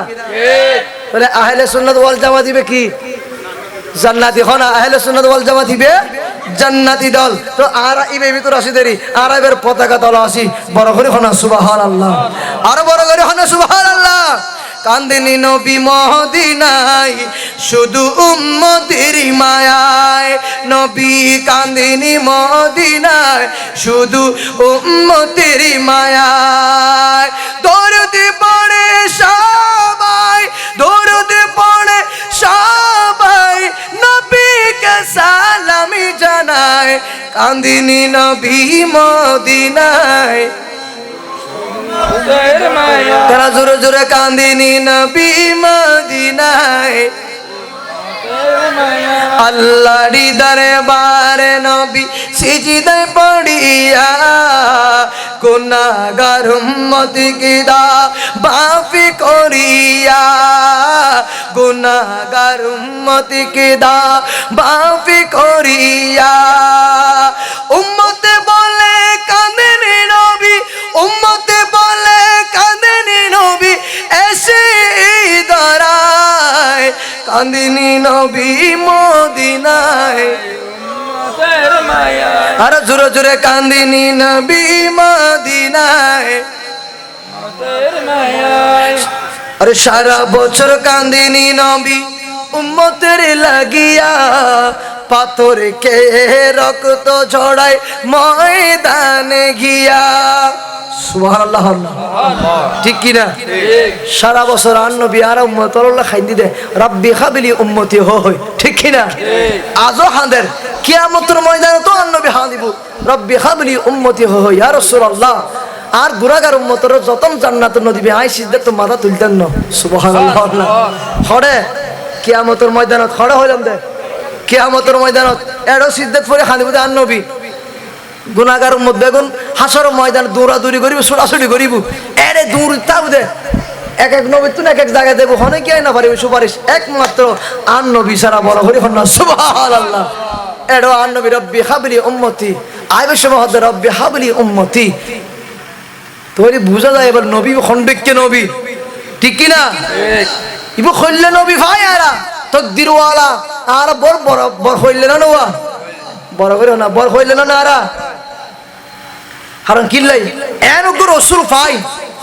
তাহলে আহলে সুন্নাত ওয়াল জামাত দিবে কি? জান্নাতি। হনা আহলে সুন্নাত ওয়াল জামাত দিবে জান্নাতি দল। তো আর ইবে ভিতর আসি দেরি, আরবের পতাকা দল আসি, বড় করে হনা সুবহানাল্লাহ, আরো বড় করে হনা সুবহানাল্লাহ। কান্দিনী নবী মদিনায় শুধু উম্মতের মায়ায়, নবী কান্দিনী মদিনায় শুধু উম্মতের মায়ায়। দরদ পড়ে সবাই, দরদ পড়ে সবাই, নবীকে সালামি জানায়, কান্দিনী নবী মদিনায়, তারা জোরে জোরে কান্দিনী নবী মদিনায়। আল্লাহরি দরবারে নবী সিজদায় পড়িয়া, গুনাহগার উম্মত কি দা মাফি করিয়া, গুনাহগার উম্মত কি দা মাফি করিয়া। উম্মতে বলে কাঁদেনি নবী, উম্মতে বলে কাঁদেনি কান্দিনি নবী মদিনায় আর জোরে জোরে কান্দিনি নবী মদিনায় আরে সারা বছর কান্দিনি নবী উম্মতের লাগিয়া পাথর কে রক্ত ঝড়ায় ময়দানে গিয়া সুবহানাল্লাহ ঠিক কি না সারা বছর আর নবী আর উম্মতের খাইন্দি দে রব্বি হাবলি উম্মতি হয় ঠিক কি না আজও হাঁদের কিয়ামতের ময়দানে তো আর নবী হাঁ দিব রব্বি হাবলি উম্মতি হয় ইয়া রাসূলুল্লাহ আর গুনাহগার উম্মতের যতন জান্নাতের নদী আই সিজদা তো মাথা তুলতেন না সুবহানাল্লাহ হড়ে কিয়ামতের ময়দানত খড়া হইলাম দে কিয়ামতের ময়দানত এড়ো সিজদাত পরে হাঁ দিব আর নবী গুনাহগার উম্মত বেগুন হাসর ময়দান দৌড়াদৌড়ি করিব ছোটাছুটি করিব এরে দূর তাব দে এক এক নবী তুন এক এক জায়গায় দেবো হনে কি না পারিব সুপারিশ একমাত্র আর নবী সারা বড় হরি হন্না সুবহানাল্লাহ এড়ো আর নবী রব্বি হাবলি উম্মতি আইবে সমহদ রব্বি হাবলি উম্মতি তোরে বুঝা যায় এবার নবী খন্ডকে নবী ঠিক কি না ইবো খল্লে নবী ভাই আরা তকদিরওয়ালা আর বড় বড় বড় হইলে না নোয়া বড় করে না বড় হইলে না আরা কারণ কিল্লাই এনগো রাসূল ভাই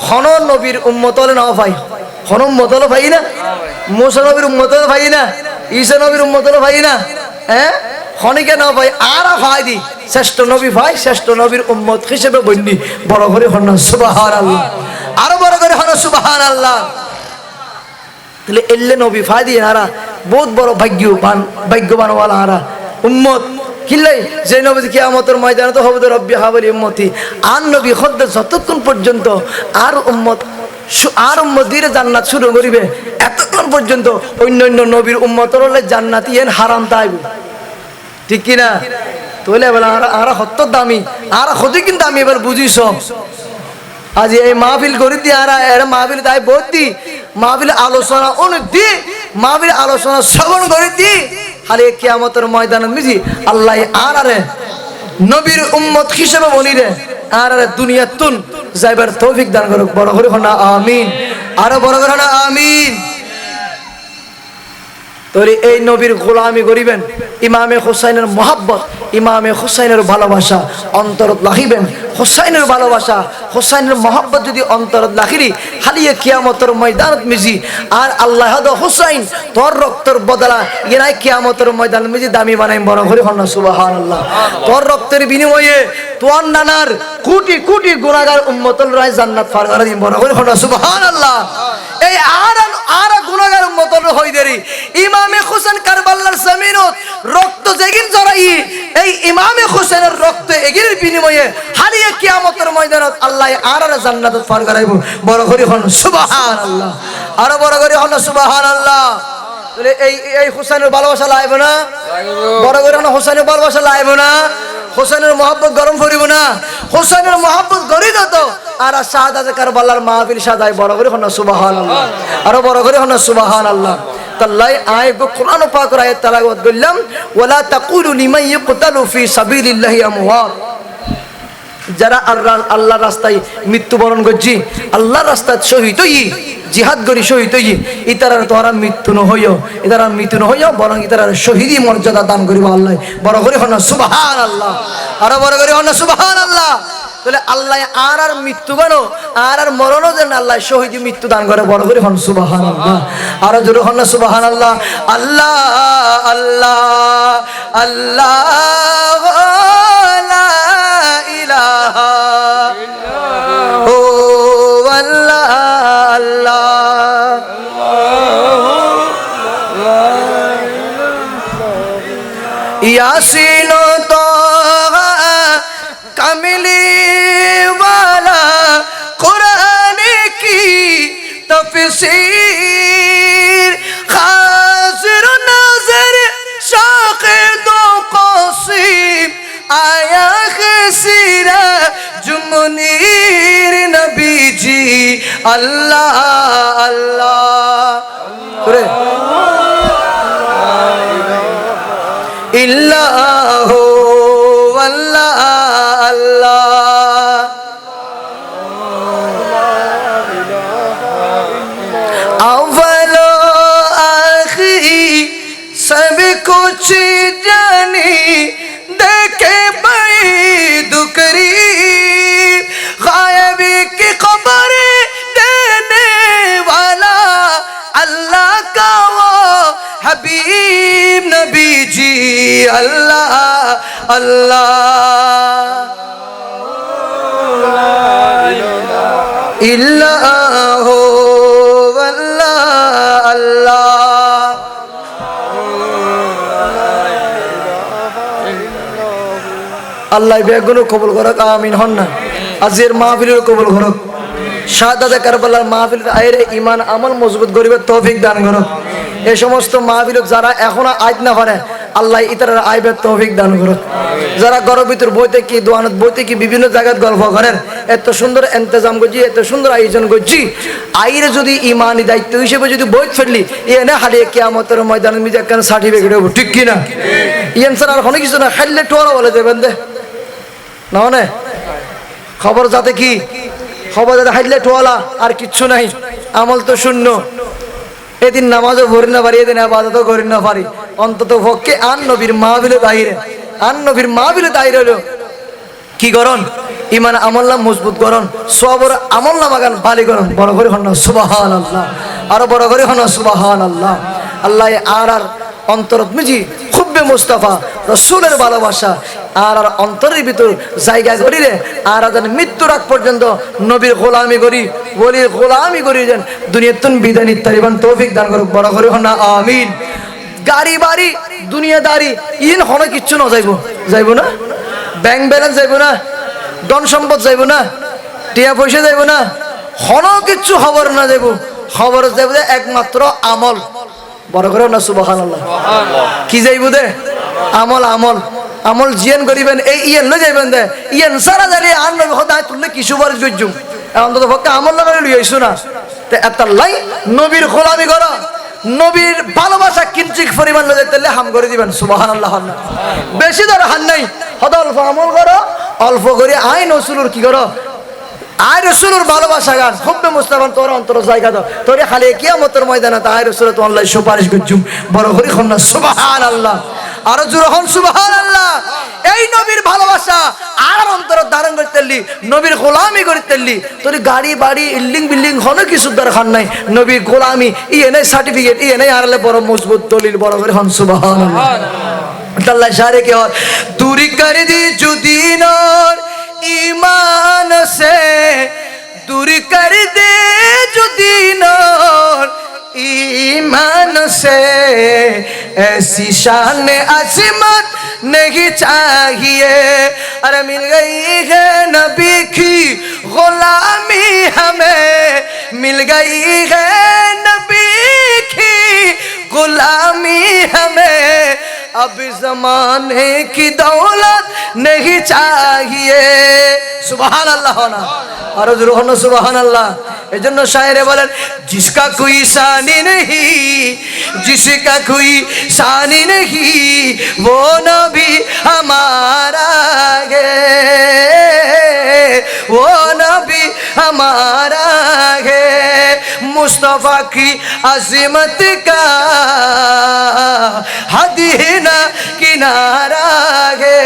হন নবীর উম্মত হলে না ভাই হন উম্মত হলো ভাই না মুসা নবীর উম্মত হলো ভাই না ঈসা নবীর উম্মত হলো ভাই না হ্যাঁ হনিকে না ভাই আরা ভাই দি শ্রেষ্ঠ নবী ভাই শ্রেষ্ঠ নবীর উম্মত হিসেবে বন্নি বড় করে হন সুবহানাল্লাহ আরো বড় করে হন সুবহানাল্লাহ তাহলে এল্লে নবী ভাই দিয়ে আরা বহুত বড় ভাগ্যবান ওয়ালা আরা উম্মত কিল্লাই যে নবী কিয়ামতের ময়দানে তো হবে রব্বি হাবলি উম্মতি আর নবী খদ্দ যতক্ষণ পর্যন্ত আর উম্মত দিয়ে জান্নাত শুরু করিবে এতক্ষণ পর্যন্ত অন্য অন্য নবীর উম্মতর হলে জান্নাতি এন হারাম তাইব ঠিক কিনা তাহলে বলে আর হত্য দামি আর হতে কিন্তু আমি এবার বুঝিস আজ এই মাহফিল করে দি আর এর মাহফিল তাই বোধ দি মাহফিল আলোচনা অনেক দি মাহফিল আলোচনা শ্রবণ করে দি খালি কিয়ামতের ময়দানে মিজি আল্লাহ আর আরে নবীর উম্মত হিসেবে বলি রে আর আরে দুনিয়াতুন যাইবার তৌফিক দান করুক বড় করে না আমিন আরো বড় করে না আমিন তোরে এই নবীর গোলামি করিবেন ইমামে হুসাইনের মহব্বত ইমামে হুসাইনের ভালোবাসা অন্তরত রাখিবেন হুসাইনের ভালোবাসা হুসাইনের মহব্বত যদি অন্তরত রাখিলি হালিয়ে কিয়ামতের ময়দানত মিজি আর আল্লাহ হুসাইন তোর রক্তের বদলা ইনাই কিয়ামতের ময়দান মিজি দামি বানাই বড় করে হন সুবহানাল্লাহ তোর রক্তের বিনিময়ে তোর নানার কোটি কোটি গুনাহগার উম্মতুল রায় জান্নাত পার করে দিন বড় করে হন সুবহানাল্লাহ এই আর গুনাহগার উম্মতুল হই দেরি ইমামে হুসাইন কারবালার জমিনত রক্ত যেগিন জড়াই এই ইমামে হুসাইনের রক্ত এগির বিনিময়ে হারিয়ে কিয়ামতের ময়দানত আল্লাহ আর জান্নাত পার করাইব বড় করে হন সুবহানাল্লাহ আর বড় করে হন সুবহানাল্লাহ তাহলে এই হুসাইনের ভালোবাসা লাইব না বড় করে হন হুসাইনের ভালোবাসা লাইব না হুসাইনের মহব্বত গরম করিব না হুসাইনের মহব্বত গরি দত আর শাহাদাত কারবালার মাহফিল সাদাই বড় করে হন সুবহানাল্লাহ আর বড় করে হন সুবহানাল্লাহ তাল্লাই আয় কোরআন পাক আয়াত তেলাওয়াত করলাম ওয়ালা তাকুলু লিমান ইয়াকতালু ফি সাবিলিল্লাহি আমওয়াত যারা আল্লাহর রাস্তায় মৃত্যুবরণ করছি আল্লাহর রাস্তায় শহীদ হই জিহাদ করি শহীদ হই ইতারার তোরা মৃত্যু ন হইও ইতারা মৃত্যু ন হইও বরং ইতারার শহীদি মর্যাদা দান করিব আল্লাহ বড় করে হন সুবহানাল্লাহ আর বড় করে হন সুবহানাল্লাহ তাহলে আল্লাহ আর মৃত্যু বানো আর মরণও যেন আল্লাহ শহীদি মৃত্যু দান করে বড় করে হন সুবহানাল্লাহ আর জোরে হন সুবহানাল্লাহ আল্লাহ আল্লাহ আল্লাহ লা ইলাহা ও আল্লাহ আল্লাহ ইয়াসিন তোহা কামিলি ওয়ালা কুরআন কি তফসীর খাসির নজর শাকিদ কাসিম আয়া খসিরা জুমনির নবীজি আল্লাহ আল্লাহ করে ইল্লাহু আল্লাহ আল্লাহ আউয়াল আখির कुछ जानी देखे बैद करीब गायब की खबर देने वाला अल्लाह का वो हबीब नबी जी अल्लाह अल्लाह इल्लाह वल्लाह अल्लाह আল্লাহ বেগুন কবুল করুক আমিন হন না আজের মাহফিলের কবুল করুক শাহাদাতে কারবালার মাহফিলের আইরে ঈমান আমল মজবুত করিবে তৌফিক দান করুক এই সমস্ত মাহফিল যারা এখনো আইত না পারে আল্লাহ ইতার আইবে তৌফিক দান করুক যারা ঘরের ভিতর বইতে কি দোয়ানত বইতে কি বিভিন্ন জায়গায় গল্প করেন এত সুন্দর ইন্তজাম করছি এত সুন্দর আয়োজন করছি আইরে যদি ঈমানি দায়িত্ব হিসেবে যদি বই ফেললি এনে হারিয়ে কিয়ামতের ময়দানে মিজে কেন সার্টিফিকেট হবে ঠিক কি না ইয়ান স্যার আর কোনো কিছু না খাইলে টোরা বলে দেবেন দে না মানে খবর যাতে কি খবর যাতে হাইলে টোয়ালা আর কিচ্ছু নাই আমল তো শূন্য এদিন নামাজও পড়ি না পারি এদিন আবাদতও করি না পারি অন্তত পক্ষে আন নবীর মাহফিলে দাঁড়িয়ে আন নবীর মাহফিলে দাঁড়িয়ে হলো কি করন ইমান আমল মজবুত করন সবর আমল নামাগান ভালি করন বড় করে হন সুবহানাল্লাহ আরো বড় করে হন সুবহানাল্লাহ আল্লাহ আর অন্তরত মিজি খুববে মুস্তাফা রসুলের ভালোবাসা আর অন্তরের ভিতর জায়গা করি রে আর মৃত্যুর আগ পর্যন্ত নবীর গোলামি করি ওলির গোলামি করি যেন দুনিয়াতুন বিদায় নিতারিবান তৌফিক দান করুক বড় করে হন আমিন গাড়ি বাড়ি দুনিয়াদারি ইন হন কিচ্ছু না যাইব না ব্যাংক ব্যালেন্স যাইব না ধন সম্পদ যাইব না টিয়া পয়সা যাইব না হন কিচ্ছু খবর না যাইব খবর যাইব একমাত্র আমল বড় করে না সুবহানাল্লাহ কি যাইব দে আমল আমল আমল জিয়ান করিবেন এই ইয়ান না যাইবেন দে ইয়ান সারা জানি আর নবী খোদায় তুললে কিছু বার জুজুম অন্তত পক্ষে আমল লাগালে লই আইছো না তে এতাল্লাই নবীর গোলামি করো নবীর ভালোবাসা কিঞ্চিত পরিমাণ লয়ে তাইলে হাম করে দিবেন সুবহানাল্লাহ বেশি ধর হান নাই হদা অল্প আমল করো অল্প করে আইন রাসূলুর কি করো আয় রসুলের ভালোবাসা গান খুববে মুস্তাফা তোর অন্তর জায়গা দাও তোরে খালি কিয়ামতের ময়দানে আয় রসুল তো আল্লাহ সুপারিশ করছুম বড় করে খন্না সুবহানাল্লাহ আর জোরে হন সুবহানাল্লাহ এই নবীর ভালোবাসা আর অন্তর ধারণ করতেলি নবীর গোলামি করতেলি তোর গাড়ি বাড়ি বিল্ডিং বিল্ডিং হন কিছু দরকার নাই নবীর গোলামি ইএনআই সার্টিফিকেট ইএনআই আরলে বড় মজবুত দলিল বড় করে হন সুবহানাল্লাহ আল্লাহ শারে কে दूरी कर दी जुदीनोर ईमान से दूर कर दे जो दीनोर ईमान से ऐसी शान अजमत नहीं चाहिए अरे मिल गई है नबी की गुलामी हमें मिल गई है नबी की गुलामी हमें अब जमाने की दौलत नहीं चाहिए सुभान अल्लाह होना और रोहन सुभान अल्लाह एजন্য शायरे बोलेन जिसका कोई शानी नहीं जिसका कोई शानी नहीं वो नबी हमारा है वो नबी हमारा है मुस्तफा की अज़मत का हद ना किनारा है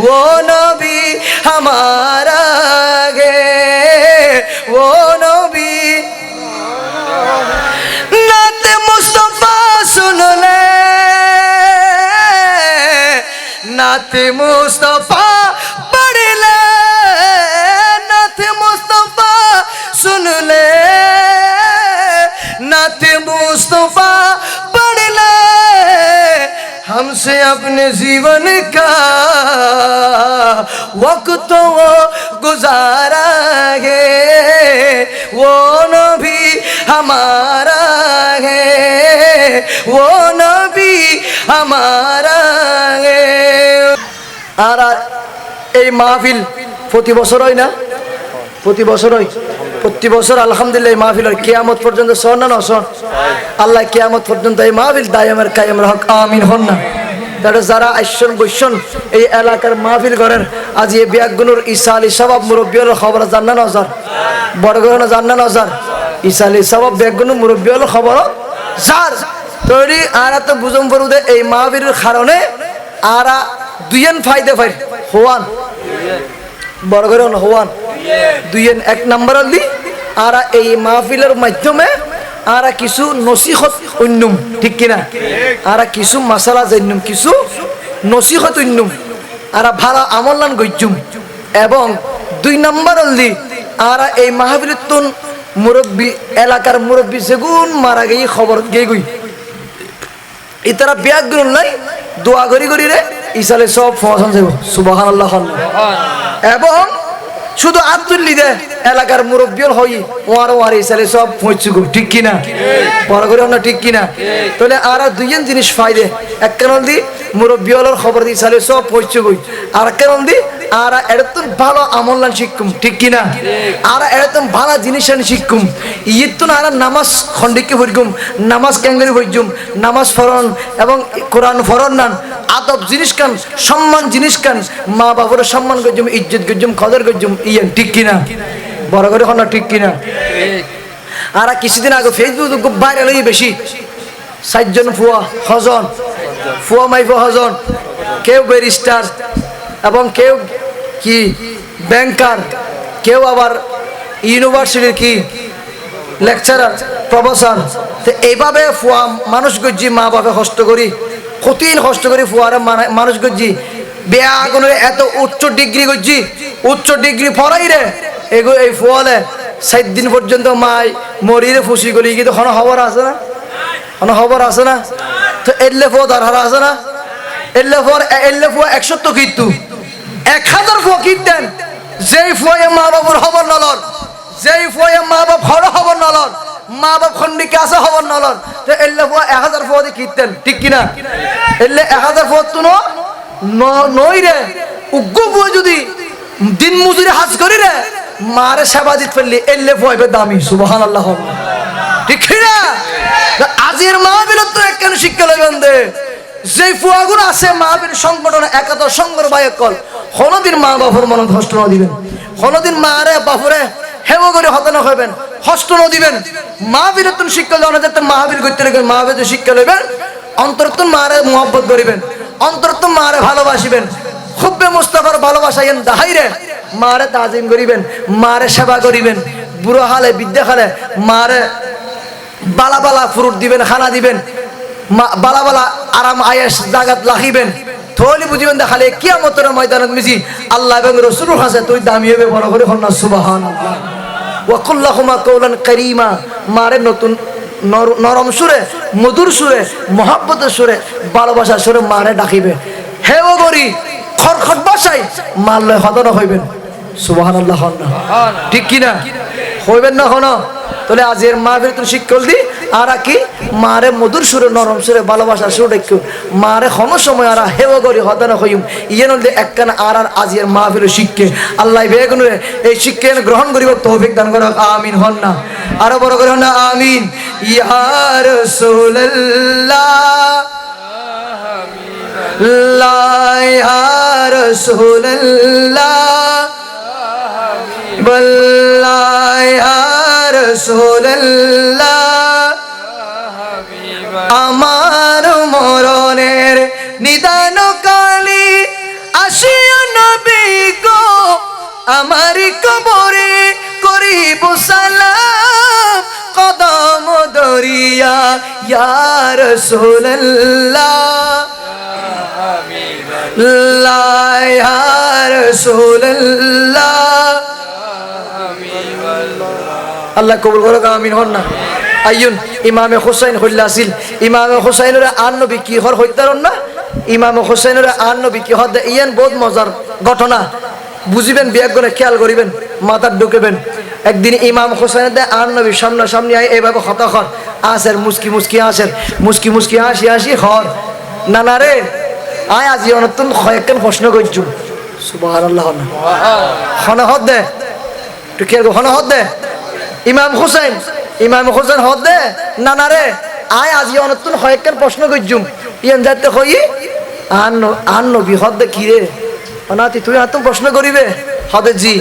वो नबी हमारा है वो नबी नाते मुस्तफा सुन ले नाते मुस्तफा पढ़ ले नाते मुस्तफा सुन ले नाते मुस्तफा पढ़ ले हमसे अपने जीवन का वक्त वो गुजारा है वो नबी हमारा है वो नबी हमारा है আর এই মাহফিল প্রতি বছর হয় না প্রতি বছর হয় প্রতি বছর আলহামদুলিল্লাহ এই মাহফিল হয় কিয়ামত পর্যন্ত শোন না শোন আল্লাহ কিয়ামত পর্যন্ত এই মাহফিল দায়ামের কায়েম রাখ আমিন হন না তারা যারা আইসন বৈশন এই এলাকার মাহফিল করেন আজ এই বিয়াগুনুর ঈসা আলী সাহাব মুরব্বিয়র খবর জানা নজর বড় করে জানা নজর ঈসা আলী সাহাব বিয়াগুনুর মুরব্বিয়র খবর জার তৈরি আর তো বুঝম পড়ুদে এই মাহফিলের কারণে আর দুইয়েন ফায়দা পাই হওয়ান বড় করে হওয়ান দুইয়েন এক নাম্বার দি আর এই মাহফিলের মাধ্যমে আর কিছু নসিহত অন্যম ঠিক কিনা আর কিছু মাসালা জান্নুম কিছু নসিহত অন্যম আর ভালো আমলান গজ্জুম এবং দুই নাম্বার দি আর এই মাহফিলের তুন মুরব্বী এলাকার মুরব্বী যেগুন মারা গিয়ে খবর গিয়ে গই ইতারা ব্যাকগ্রাউন্ড নাই দোয়া করি করি রে ইসালে সব ফসল যাব সুবহানাল্লাহ এবং শুধু আব্দুল্লি দে এলাকার মুরব্বীর হই ওয়ার ওয়ার ইসালে সব পৌঁছে গো ঠিক কিনা বড় করে আমরা ঠিক কিনা তাহলে আর দুইজন জিনিস ফায়দে এক কারণ দি মুরব্বী হলোর খবর দি ইসালে সব পৌঁছে গই আর কারণ দি আর এরকম ভালো আমলান শিখকুম ঠিক কিনা আর এরকম ভালো জিনিস শিখকুম ইয়তুন আর নামাজ খন্ডিকে ভরকুম নামাজ ক্যাঙ্গারি ভরজুম নামাজ ফরন এবং কোরআন ফরন নান আদব জিনিস কান সম্মান জিনিস কান মা বাবার সম্মান গজুম ইজ্জত গজুম কদর গজুম ইয়েন ঠিক কিনা বড় করে হন ঠিক কিনা আর কিছুদিন আগে ফেসবুক ভাইরাল হয়ে বেশি ৬০ জন ফুয়া হজন ফুয়া মাইফা হজন কেউ ব্যারিস্টার এবং কেউ কি ব্যাংকার কেউ আবার ইউনিভার্সিটির কি লেকচারার প্রফেসর তো এইভাবে ফুয়া মানুষ গজ্জি মা বাবা কষ্ট করি কঠিন কষ্ট করি ফুয়ারা মানুষ গজ্জি বেয়া আগুনের এত উচ্চ ডিগ্রি গজ্জি উচ্চ ডিগ্রি পড়াই রে এগো এই ফুয়ালে ৬০ দিন পর্যন্ত মাই মরিরে ফুসি গলি কিন্তু কোনো খবর আছে না কোনো খবর আছে না তো এলে ফুয়া দরহার আছে না এলে ফুয়া ১০০ কিন্তু ১০০০ ফুয়া কিনতেন যেই ফুয়ে মা বাবুর খবর নলর যেই ফুয়ে মা বাপ হর খবর নলর মা বাপ খন্ডিকে আছে খবর নলর তো এলে ফুয়া ১০০০ ফুয়া দিয়ে কিনতেন ঠিক কিনা এলে ১০০০ ফুয়া তো নই রে উগ্র ফুয়া যদি দিন মজুরি হাজ করি রে মারে সেবা দিতে পারলি এলে ফুয়াবে দামি সুবহানাল্লাহ ঠিক কিনা আজির মাহফিল তো একখান শিক্ষা লইবেন দে যে ফুয়াগুলো আছে মাহফিল সংগঠন একাদশ সংঘর বায়ক কল কোনদিন মা বাপুর মনে কষ্ট না দিবেন কোনদিন মারে বাপুরে হেব করে হতানো হইবেন কষ্ট না দিবেন মাহফিল তুমি শিক্ষা দেওয়া যাতে মাহফিল করতে লাগবেন মাহফিল শিক্ষা লইবেন অন্তরতন মারে মোহাব্বত করিবেন অন্তরতন মারে ভালোবাসিবেন খুববে মুস্তাফার ভালোবাসাইন দাহাইরে মারে তাজিম করিবেন মারে সেবা করিবেন বুড়ো হালে বিদ্যা খালে মারে বালা বালা ফুরুট দিবেন খানা দিবেন বালা বালা আরাম আয়েশ জাগাত লাখিবেন থলি বুঝিবেন দেখালে কিয়ামতের ময়দানত মিছি আল্লাহ এবং রাসূলুর কাছে তুই দামি হবে বড় করে হন না সুবহানাল্লাহ ওয়া কুল্লাহুমা কাওলান কারীমা মারে নতুন নরম সুরে মধুর সুরে মহব্বতের সুরে ভালোবাসার সুরে মারে ডাকিবে হে ও গরি খরখট ভাষায় মারলে হতন হইবেন সুবহানাল্লাহ ঠিক কিনা হইবেন না হন তাহলে আজের মাহফিল তুমি শিক্ষল দি আর কি মারে মধুর সুরে নরম সুরে ভালোবাসার সুরে দেখো মারে কোন সময় আর হেও করি হতানো হইম ইয়ে নদে একখানা আর আজের মাহফিল শিক্ষে আল্লাহ বেগুন এই শিক্ষা গ্রহণ করিব তৌফিক দান করো আমিন হন না আরো বড় করে হন না আমিন ইয়া রাসূলুল্লাহ লা ইয়া রাসূলুল্লাহ বল্লাহ ইয়া রাসূলুল্লাহ আমার মরণের নিদান কালে আসিয়া নবী গো আমার কবরে করিব সালাম কদম দরিয়া ইয়া রাসূলুল্লাহ লা ইয়া রাসূলুল্লাহ আল্লাহ কবুল করুক আমিন হন না আইয়ুন ইমামে হুসাইন হইলা আসিল ইমামে হুসাইনের আন নবী কি হর হইতারন না ইমামে হুসাইনের আন নবী কি হদ ইয়ান বহুত মজার ঘটনা বুঝিবেন বিয়াক করে খেয়াল করিবেন মাথার ঢুকেবেন একদিন ইমাম হুসাইনের দে আন নবী সামনাসামনি আই এইভাবে কথা কর আসের মুস্কি মুস্কি আসের মুস্কি মুস্কি হাসি হাসি হর নানা রে আয় আজি অনতুন কয়েকখান প্রশ্ন করছু সুবহানাল্লাহ হন হদ দে তুই খেয়াল হন হদ দে ইমাম হুসাইন হদ দে নানা রে আয় আজি অনতুন কয়েকখান প্রশ্ন করছুম ইয়ান যাতে কই আন নবী হদ দে কি রে অনাতি তুই আতুম প্রশ্ন করিবে হদে জি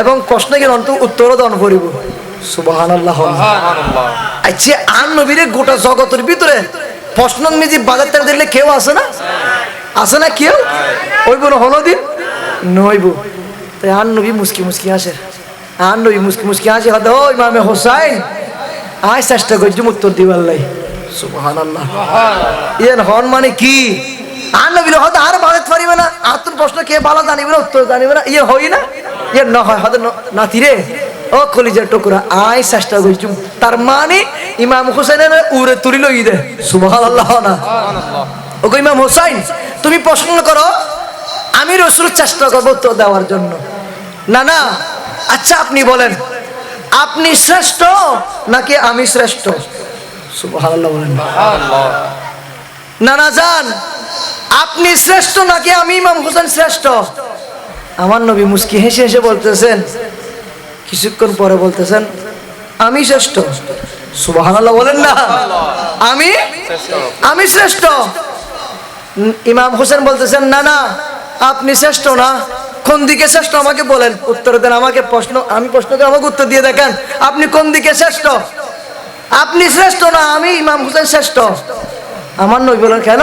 এবং প্রশ্ন কি অন্ত উত্তর দান করিব সুবহানাল্লাহ সুবহানাল্লাহ আচ্ছা আন নবীরে গোটা জগতের ভিতরে প্রশ্ন মিজি বাজার থেকে দিলে কেউ আসে না, আসে না কেউ? ওই বোন হলো দিন নইব, তাই আর নবী মুসকি মুসকি আসে, আর নবী মুসকি মুসকি আসে, হয়তো ও ইমামে হোসাইন আয় চেষ্টা করছি উত্তর দিবার লাই। সুবহানাল্লাহ। ইয়েন হন মানে কি? আর নবী হয়তো আর বাজার পারিবে না, আর তোর প্রশ্ন কে ভালো জানিবে না, উত্তর জানিবে না, ইয়ে হই না, ইয়ে না হয় হয়তো নাতি রে ও কলিজার টুকরা আয় চেষ্টা করছি। তার মানে ইমাম হোসেনের উড়ে তুলি লই দে। সুবহানাল্লাহ না? ওগো ইমাম হোসাইন তুমি প্রশ্ন করো, আমি রসুল চেষ্টা করবো উত্তর দেওয়ার জন্য। না না, আচ্ছা আপনি বলেন আপনি শ্রেষ্ঠ নাকি আমি শ্রেষ্ঠ? সুবহানাল্লাহ বলেন। না না জান, আপনি শ্রেষ্ঠ নাকি আমি ইমাম হোসেন শ্রেষ্ঠ? আমার নবী মুস্কি হেসে হেসে বলতেছেন, কিছুক্ষণ পরে বলতেছেন আমি শ্রেষ্ঠ। সুবহানাল্লাহ বলেন না? আমি শ্রেষ্ঠ। ইমাম হোসেন বলতেছেন না না আপনি শ্রেষ্ঠ না। কোন দিকে শ্রেষ্ঠ আমাকে বলেন, উত্তর দেন আমাকে। প্রশ্ন আমি প্রশ্ন করে আমাকে উত্তর দিয়ে দেখেন আপনি কোন দিকে শ্রেষ্ঠ। আপনি শ্রেষ্ঠ না, আমি ইমাম হোসেন শ্রেষ্ঠ। আমার নবী বলেন কেন?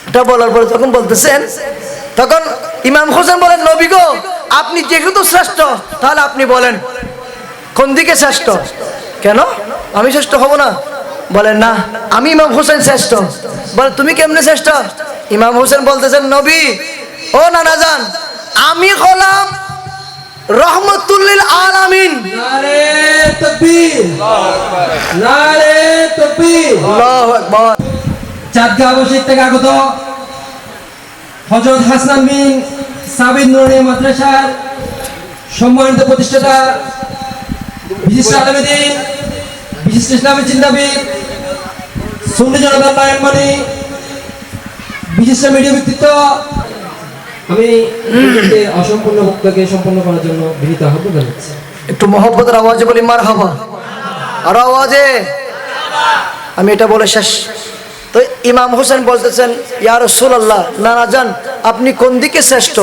এটা বলার পরে যখন বলতেছেন তখন ইমাম হোসেন বলেন নবী গো আপনি যেহেতু শ্রেষ্ঠ তাহলে আপনি বলেন কোন দিকে শ্রেষ্ঠ। কেন আমি শ্রেষ্ঠ হব না? বলেন না আমি ইমাম হোসেন শ্রেষ্ঠ। বলে তুমি কেমনে শ্রেষ্ঠ? ইমাম হোসেন বলতেছেন নবী ও নানা জান আমি হলাম রহমতুল্লিল আলামিন। নারে তাকবীর, নারে তাকবীর। আল্লাহু আকবার। চাঁদগাঁও আবাসিক থেকে আগত হযরত হাসান বিন সাবিত নুরানী মাদ্রাসার সম্মানিত প্রতিষ্ঠাতা, বিশিষ্ট আলেম দ্বীন, বিশিষ্ট ইসলামী চিন্তাবিদ, সুন্নি জনতার নায়কমণি, বিশিষ্ট মিডিয়া ব্যক্তিত্ব, আমি অসম্পূর্ণ বক্তব্যকে সম্পন্ন করার জন্য বিনীত আহ্বান জানাচ্ছি। একটু মহব্বতের আওয়াজে বলি মারহাবা, আরো আওয়াজে। আমি এটা বলে শেষ। তো ইমাম হোসেন বলতেছেন ইয়া রাসূলুল্লাহ নানা জান আপনি কোন দিকে শ্রেষ্ঠ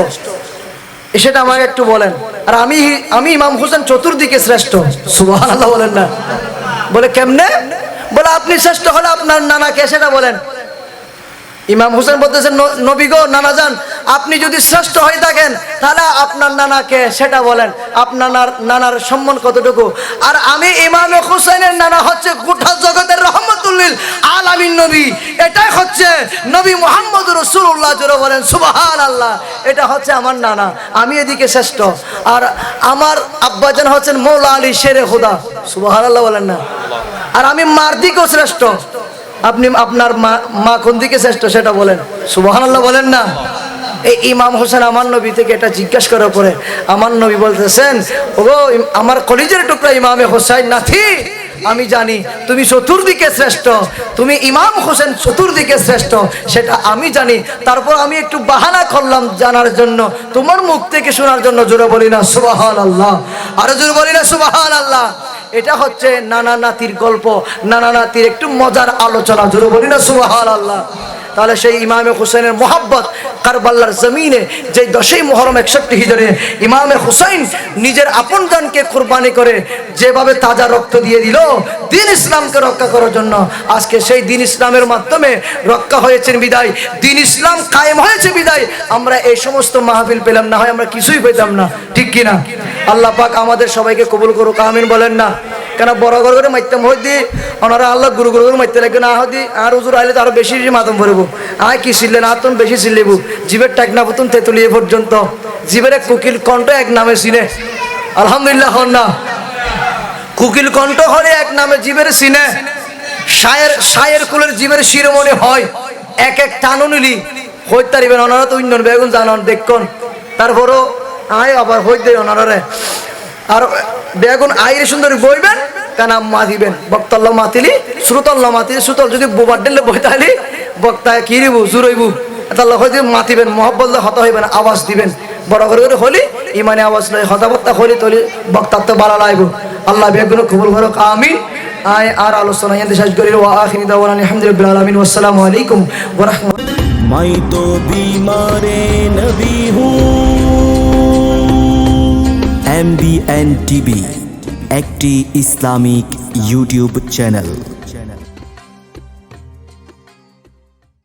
সেটা আমাকে একটু বলেন। আর আমি ইমাম হোসেন চতুর্দিকে শ্রেষ্ঠ। সুবহানাল্লাহ বলেন না? বলে কেমনে? বলে আপনি শ্রেষ্ঠ হলে আপনার নানাকে সেটা বলেন। ইমাম হোসেন বলতেছেন নবী গো নানা জান আপনি যদি শ্রেষ্ঠ হয়ে থাকেন তাহলে আপনার নানাকে সেটা বলেন, আপনার নানার সম্মান কতটুকু। আর আমি ইমাম হোসেনের নানা হচ্ছে গোটা জগতের রহমতুল্লিল আলামিন নবী। এটাই হচ্ছে নবী মুহাম্মদ রাসূলুল্লাহ জোরে বলেন সুবহানাল্লাহ। এটা হচ্ছে আমার নানা, আমি এদিকে শ্রেষ্ঠ। আর আমার আব্বাজান হচ্ছেন মৌলা আলী শেরে খোদা। সুবহানাল্লাহ বলেন না? আর আমি মার দিকেও শ্রেষ্ঠ। আপনি আপনার মা কোন দিকে শ্রেষ্ঠ সেটা বলেন। সুবহানাল্লাহ বলেন না? এই ইমাম হোসেন আমার নবী থেকে এটা জিজ্ঞাসা করার পরে আমার নবী বলতেছেন ওগো আমার কলিজার টুকরা ইমামে হোসাইন নাথি আমি জানি তুমি চতুর্দিকে শ্রেষ্ঠ, তুমি ইমাম হোসেন চতুর্দিকে শ্রেষ্ঠ সেটা আমি জানি। তারপর আমি একটু বাহানা করলাম জানার জন্য, তোমার মুখ থেকে শোনার জন্য। জোরে বলি না সুবহানাল্লাহ? আরো জোরে বলি না সুবহানাল্লাহ? এটা হচ্ছে নানা নাতির গল্প, নানা নাতির একটু মজার আলোচনা। জোরে বলি না সুবহানাল্লাহ? তাহলে সেই ইমামে হোসেনের মোহাব্বত কারবালার জমিনে যে 10ই মুহররম 61 হিজরি ইমামে হোসেন নিজের আপন জানকে কুরবানি করে যেভাবে তাজা রক্ত দিয়ে দিল দ্বীন ইসলামকে রক্ষা করার জন্য, আজকে সেই দ্বীন ইসলামের মাধ্যমে রক্ষা হয়েছেন বিদায়, দ্বীন ইসলাম কায়েম হয়েছে বিদায় আমরা এই সমস্ত মাহফিল পেলাম, না হয় আমরা কিছুই পেতাম না। ঠিক কিনা? আল্লাহ পাক আমাদের সবাইকে কবুল করুক, আমিন বলেন না? কেন বড় করে মাইতাম হইদি ওনারা আল্লাহ গুরু গুরু করে মাইতে লাগবে না হদি। আর হুজুর আইলে তো আরো বেশি মাতম ভরবো। আয় কি ছিলেন আতন বেশি ছিলেব, জীবের টাকনা পুতুন তেতুলিয়ে পর্যন্ত জীবের কুকিল কণ্ঠ এক নামে চিনে। আলহামদুলিল্লাহ হন না? কুকিল কণ্ঠ হলে এক নামে জীবের চিনে। শায়ের কুলের জীবের শিরোমণি হয় এক এক টানো নিলি হইতে পারিবেন। ওনারা তো উন্নয়ন বেগুন জানান দেখুন। তারপরও আয় আবার হইতে ওনারে আর বেগুন আইরে সুন্দর বইবেন কেন মা দিবেন বক্তাল্লাহ মাতিলি শ্রুতল্লাহ মাতিলি শ্রুতল যদি বোবার দিলে বই তাহলে বক্তা কি রিবু জুরইবু তাল্লাহ হইতে মাতিবেন মহব্বত হতা হইবেন আওয়াজ দিবেন বড় করে হলি ইমানে আওয়াজ লয় হতাবত্তা হলি তলি বক্তার তো বালা লাইব। আল্লাহ বেগুন কবুল করুক, আমিন। আয় আর আলোচনা এখানে শেষ করি। ওয়া আখিরি দাওয়ানা আলহামদুলিল্লাহি আলামিন। আসসালামু আলাইকুম ওয়া রাহমাতুল্লাহ। मैं तो बीमारे नबी हूँ। MBN TV একটি ইসলামিক ইউটিউব চ্যানেল।